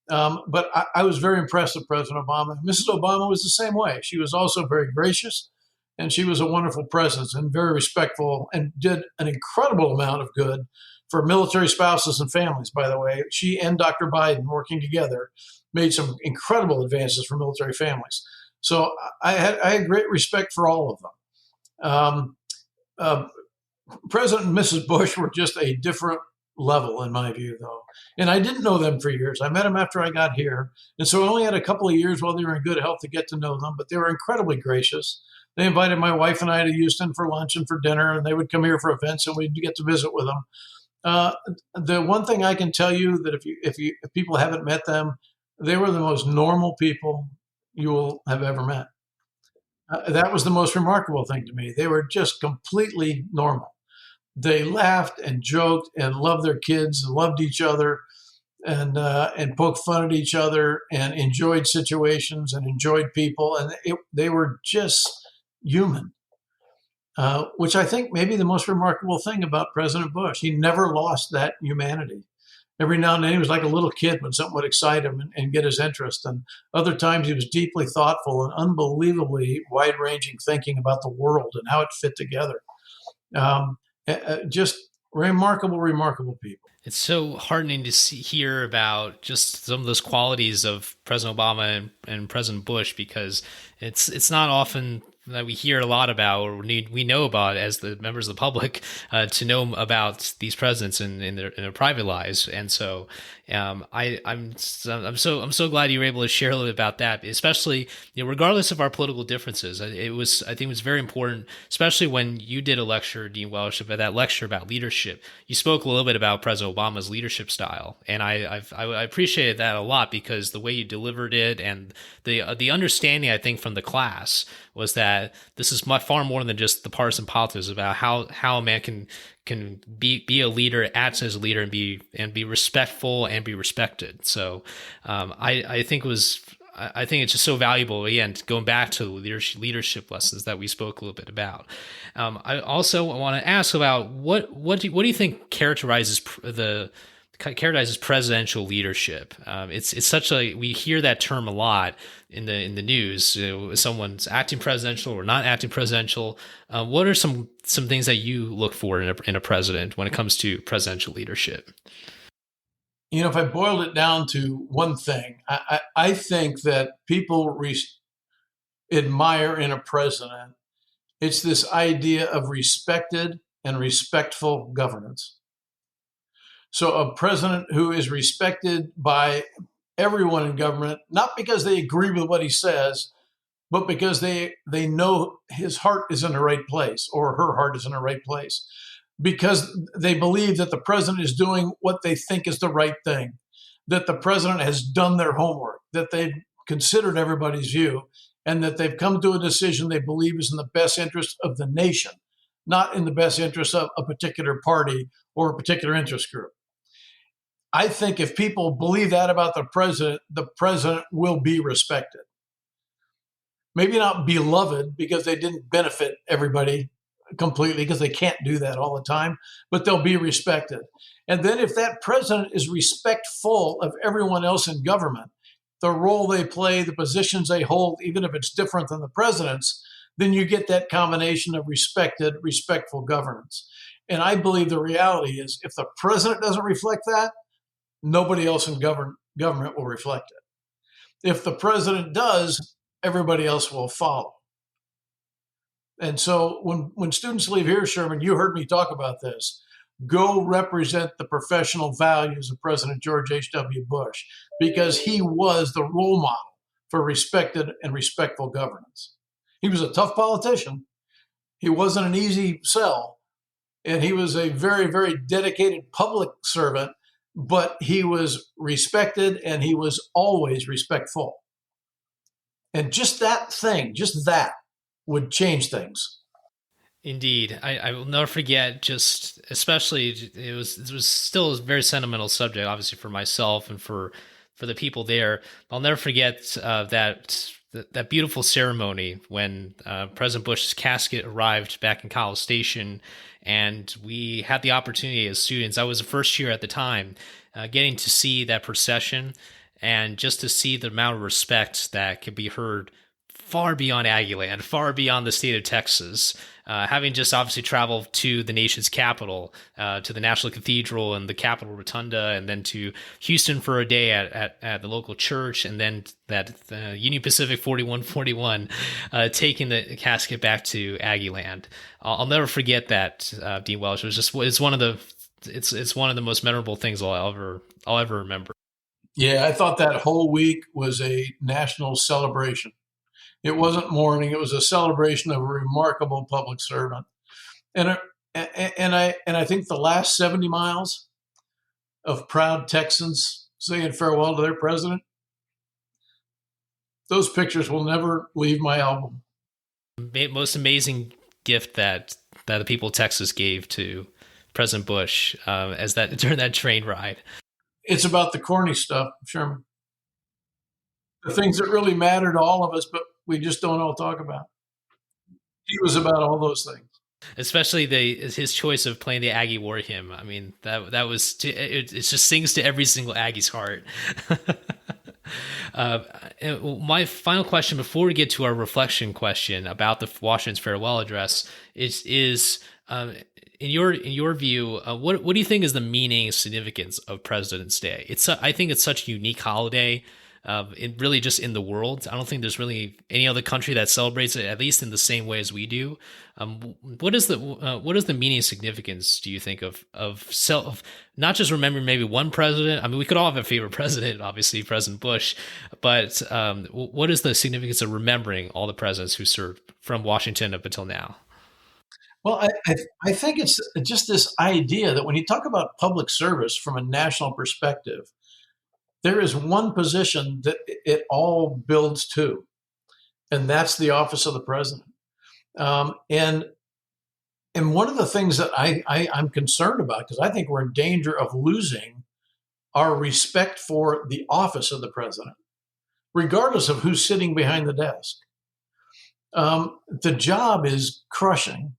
But I was very impressed with President Obama. Mrs. Obama was the same way. She was also very gracious, and she was a wonderful presence and very respectful, and did an incredible amount of good for military spouses and families, by the way. She and Dr. Biden, working together, made some incredible advances for military families. So I had great respect for all of them. President and Mrs. Bush were just a different level, in my view, though. And I didn't know them for years. I met them after I got here. And so I only had a couple of years while they were in good health to get to know them, but they were incredibly gracious. They invited my wife and I to Houston for lunch and for dinner, and they would come here for events, and we'd get to visit with them. The one thing I can tell you, that if people haven't met them, they were the most normal people you will have ever met. That was the most remarkable thing to me. They were just completely normal. They laughed and joked and loved their kids and loved each other, and poked fun at each other, and enjoyed situations and enjoyed people. And they were just human, which I think may be the most remarkable thing about President Bush. He never lost that humanity. Every now and then he was like a little kid when something would excite him and get his interest. And other times he was deeply thoughtful and unbelievably wide-ranging thinking about the world and how it fit together. Just remarkable people. It's so heartening to hear about just some of those qualities of President Obama and President Bush, because it's not often that we hear a lot about, or we know about as the members of the public, to know about these presidents in their private lives. And so, I'm so glad you were able to share a little bit about that, especially, regardless of our political differences. I think it was very important, especially when you did a lecture, Dean Welsh, about that lecture about leadership. You spoke a little bit about President Obama's leadership style, and I appreciated that a lot, because the way you delivered it and the understanding, I think, from the class was that this is far more than just the partisan politics about how a man can be a leader, act as a leader, and be respectful and be respected. So I think it's just so valuable. Again, going back to leadership lessons that we spoke a little bit about. I also want to ask about what do you think characterizes presidential leadership. It's such a, we hear that term a lot in the news. Someone's acting presidential or not acting presidential. What are some things that you look for in a president when it comes to presidential leadership? If I boiled it down to one thing, I think that people admire in a president, it's this idea of respected and respectful governance. So a president who is respected by everyone in government, not because they agree with what he says, but because they know his heart is in the right place, or her heart is in the right place, because they believe that the president is doing what they think is the right thing, that the president has done their homework, that they've considered everybody's view, and that they've come to a decision they believe is in the best interest of the nation, not in the best interest of a particular party or a particular interest group. I think if people believe that about the president will be respected. Maybe not beloved, because they didn't benefit everybody completely, because they can't do that all the time, but they'll be respected. And then if that president is respectful of everyone else in government, the role they play, the positions they hold, even if it's different than the president's, then you get that combination of respectful governance. And I believe the reality is, if the president doesn't reflect that, nobody else in government will reflect it. If the president does, everybody else will follow. And so when students leave here, Sherman, you heard me talk about this. Go represent the professional values of President George H.W. Bush, because he was the role model for respected and respectful governance. He was a tough politician. He wasn't an easy sell. And he was a very, very dedicated public servant, but he was respected, and he was always respectful. And just that would change things. Indeed, I will never forget. Just especially, it was still a very sentimental subject, obviously, for myself and for the people there. I'll never forget that beautiful ceremony when President Bush's casket arrived back in College Station, and we had the opportunity as students. I was a first year at the time, getting to see that procession, and just to see the amount of respect that could be heard far beyond Aggieland, far beyond the state of Texas. Having just obviously traveled to the nation's capital, to the National Cathedral and the Capitol Rotunda, and then to Houston for a day at the local church, and then that Union Pacific 4141, taking the casket back to Aggieland. I'll never forget that, Dean Welsh. It's one of the most memorable things I'll ever remember. Yeah, I thought that whole week was a national celebration. It wasn't mourning; it was a celebration of a remarkable public servant. And I think the last 70 miles of proud Texans saying farewell to their president, those pictures will never leave my album. Most amazing gift that the people of Texas gave to President Bush during that train ride. It's about the corny stuff, Sherman. The things that really matter to all of us, but we just don't all talk about. He was about all those things. Especially his choice of playing the Aggie War Hymn. I mean, that was it just sings to every single Aggie's heart. My final question before we get to our reflection question about the Washington's farewell address is in your view, what do you think is the meaning and significance of President's Day? I think it's such a unique holiday. really just in the world. I don't think there's really any other country that celebrates it, at least in the same way as we do. What is the meaning and significance, do you think, of not just remembering maybe one president? I mean, we could all have a favorite president, obviously President Bush, but what is the significance of remembering all the presidents who served from Washington up until now? Well, I think it's just this idea that when you talk about public service from a national perspective, there is one position that it all builds to, and that's the office of the president. Um, and and one of the things that I'm concerned about, because I think we're in danger of losing our respect for the office of the president, regardless of who's sitting behind the desk. The job is crushing.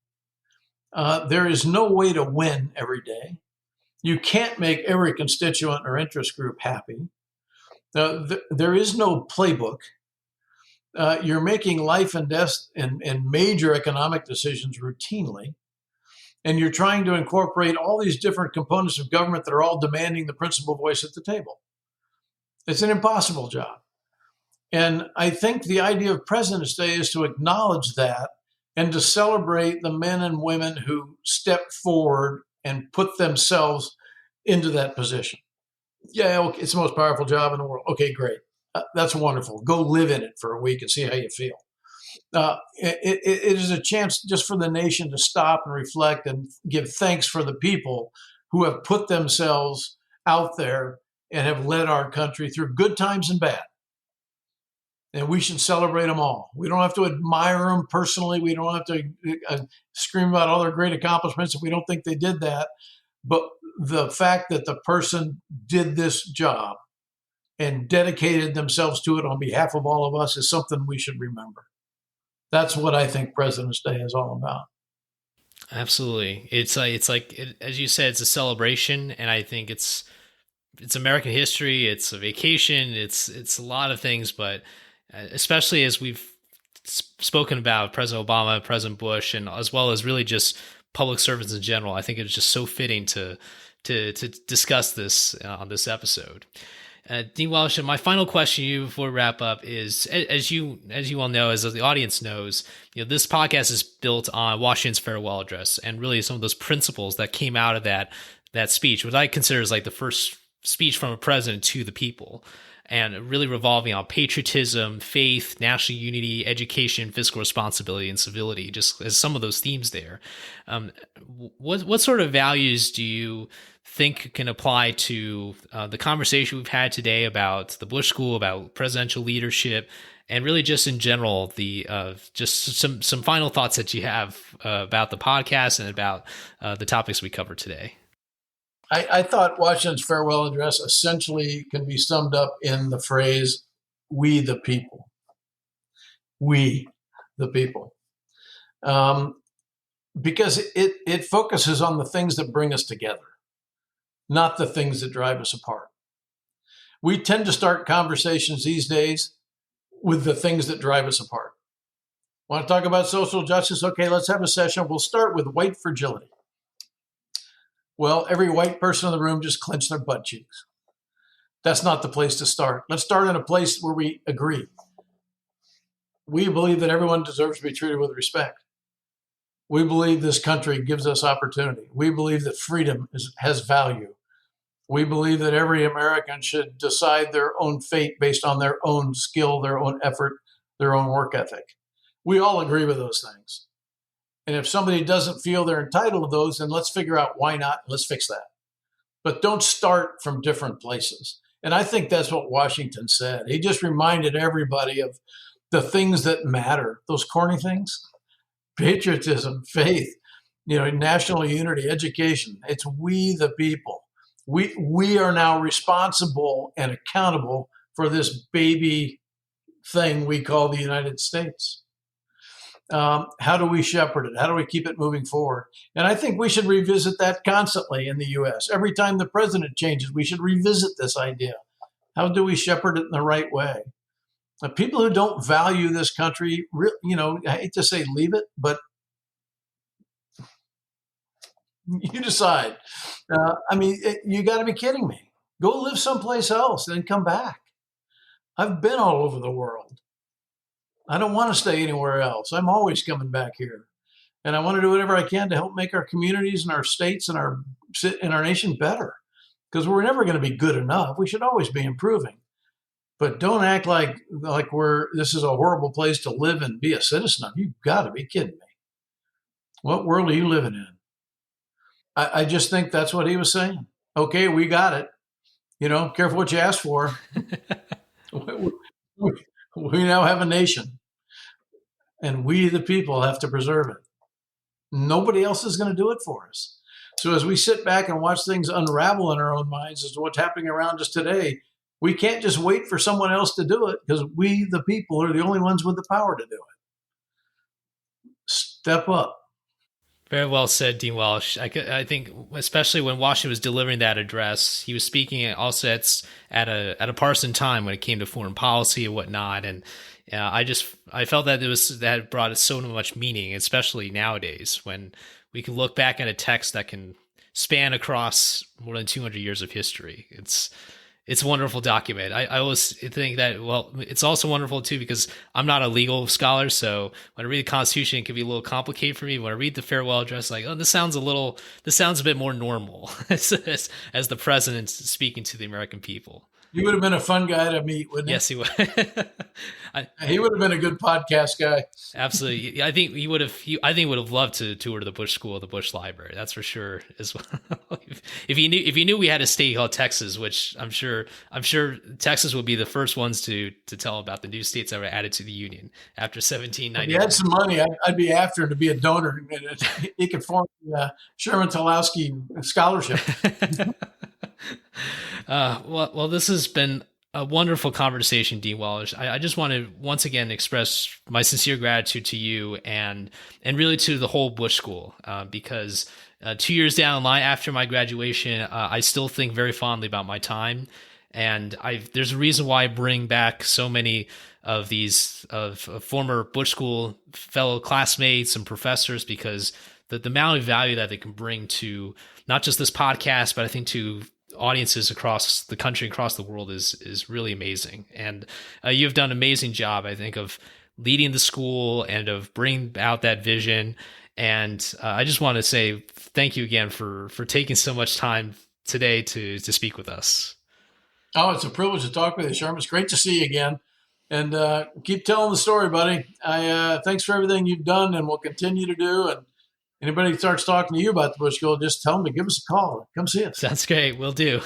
There is no way to win every day. You can't make every constituent or interest group happy. There is no playbook. You're making life and death and major economic decisions routinely. And you're trying to incorporate all these different components of government that are all demanding the principal voice at the table. It's an impossible job. And I think the idea of President's Day is to acknowledge that and to celebrate the men and women who step forward and put themselves into that position. Yeah, okay, it's the most powerful job in the world. Okay, great. That's wonderful. Go live in it for a week and see how you feel. It is a chance just for the nation to stop and reflect and give thanks for the people who have put themselves out there and have led our country through good times and bad. And we should celebrate them all. We don't have to admire them personally. We don't have to scream about all their great accomplishments if we don't think they did that. But the fact that the person did this job and dedicated themselves to it on behalf of all of us is something we should remember. That's what I think President's Day is all about. Absolutely. As you said, it's a celebration, and I think it's American history. It's a vacation. It's a lot of things, but especially as we've spoken about President Obama, President Bush, and as well as really just public servants in general, I think it's just so fitting to discuss this on this episode. Dean Welsh, my final question to you before we wrap up is, as you all know, as the audience knows, this podcast is built on Washington's farewell address and really some of those principles that came out of that speech, which I consider is like the first speech from a president to the people, and really revolving on patriotism, faith, national unity, education, fiscal responsibility, and civility, just as some of those themes there. What sort of values do you think can apply to the conversation we've had today about the Bush School, about presidential leadership, and really just in general, the just some final thoughts that you have about the podcast and about the topics we covered today? I thought Washington's farewell address essentially can be summed up in the phrase, "We the people." We the people. Because it focuses on the things that bring us together, not the things that drive us apart. We tend to start conversations these days with the things that drive us apart. Want to talk about social justice? Okay, let's have a session. We'll start with white fragility. Well, every white person in the room just clenched their butt cheeks. That's not the place to start. Let's start in a place where we agree. We believe that everyone deserves to be treated with respect. We believe this country gives us opportunity. We believe that freedom has value. We believe that every American should decide their own fate based on their own skill, their own effort, their own work ethic. We all agree with those things. And if somebody doesn't feel they're entitled to those, then let's figure out why not. Let's fix that. But don't start from different places. And I think that's what Washington said. He just reminded everybody of the things that matter, those corny things: patriotism, faith, national unity, education. It's we the people. We are now responsible and accountable for this baby thing we call the United States. How do we shepherd it? How do we keep it moving forward? And I think we should revisit that constantly in the U.S. Every time the president changes, we should revisit this idea. How do we shepherd it in the right way? People who don't value this country, I hate to say leave it, but you decide. You got to be kidding me. Go live someplace else and then come back. I've been all over the world. I don't want to stay anywhere else. I'm always coming back here. And I want to do whatever I can to help make our communities and our states and our nation better. Because we're never going to be good enough. We should always be improving. But don't act like this is a horrible place to live and be a citizen of. You've got to be kidding me. What world are you living in? I just think that's what he was saying. Okay, we got it. Careful what you ask for. We now have a nation, and we, the people, have to preserve it. Nobody else is going to do it for us. So as we sit back and watch things unravel in our own minds as to what's happening around us today, we can't just wait for someone else to do it, because we, the people, are the only ones with the power to do it. Step up. Very well said, Dean Welsh. I think, especially when Washington was delivering that address, he was speaking also at a partisan time when it came to foreign policy and whatnot. And I felt that that brought so much meaning, especially nowadays when we can look back at a text that can span across more than 200 years of history. It's a wonderful document. I always think that, well, it's also wonderful too, because I'm not a legal scholar. So when I read the Constitution, it can be a little complicated for me. When I read the farewell address, like, oh, this sounds a bit more normal as the president speaking to the American people. You would have been a fun guy to meet, wouldn't he? Yes, he would. He would have been a good podcast guy. Absolutely. I think he would have loved to tour the Bush School, the Bush Library. That's for sure as well. If he knew we had a state called Texas, which I'm sure Texas would be the first ones to tell about the new states that were added to the Union after 1790. If he had some money, I'd be after him to be a donor. He could form the Sherman Talowski Scholarship. Well, this has been a wonderful conversation, Dean Welsh. I just want to once again express my sincere gratitude to you and really to the whole Bush School, because 2 years down the line after my graduation, I still think very fondly about my time. And there's a reason why I bring back so many of these former Bush School fellow classmates and professors, because the amount of value that they can bring to not just this podcast, but I think to audiences across the country, across the world is really amazing. And you've done an amazing job, I think, of leading the school and of bringing out that vision. And I just want to say thank you again for taking so much time today to speak with us. Oh, it's a privilege to talk with you, Sherman. It's great to see you again. And keep telling the story, buddy. Thanks for everything you've done and will continue to do. And anybody starts talking to you about the Bush School, just tell them to give us a call. Come see us. Sounds great. Will do.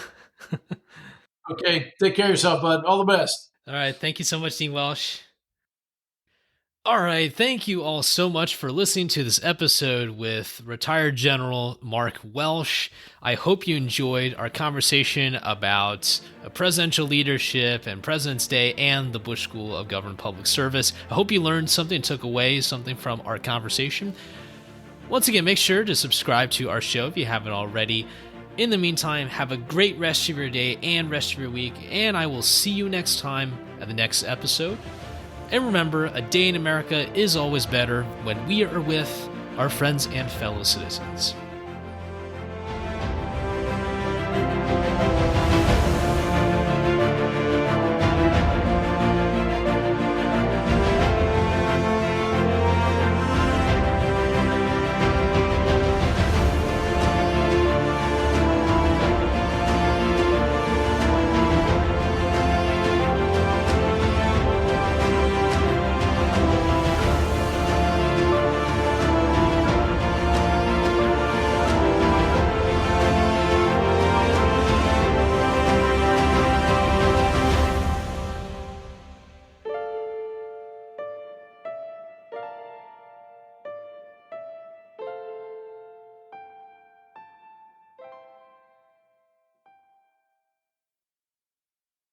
Okay. Take care of yourself, bud. All the best. All right. Thank you so much, Dean Welsh. All right. Thank you all so much for listening to this episode with retired General Mark Welsh. I hope you enjoyed our conversation about presidential leadership and President's Day and the Bush School of Government Public Service. I hope you learned something, took away something from our conversation. Once again, make sure to subscribe to our show if you haven't already. In the meantime, have a great rest of your day and rest of your week, and I will see you next time at the next episode. And remember, a day in America is always better when we are with our friends and fellow citizens.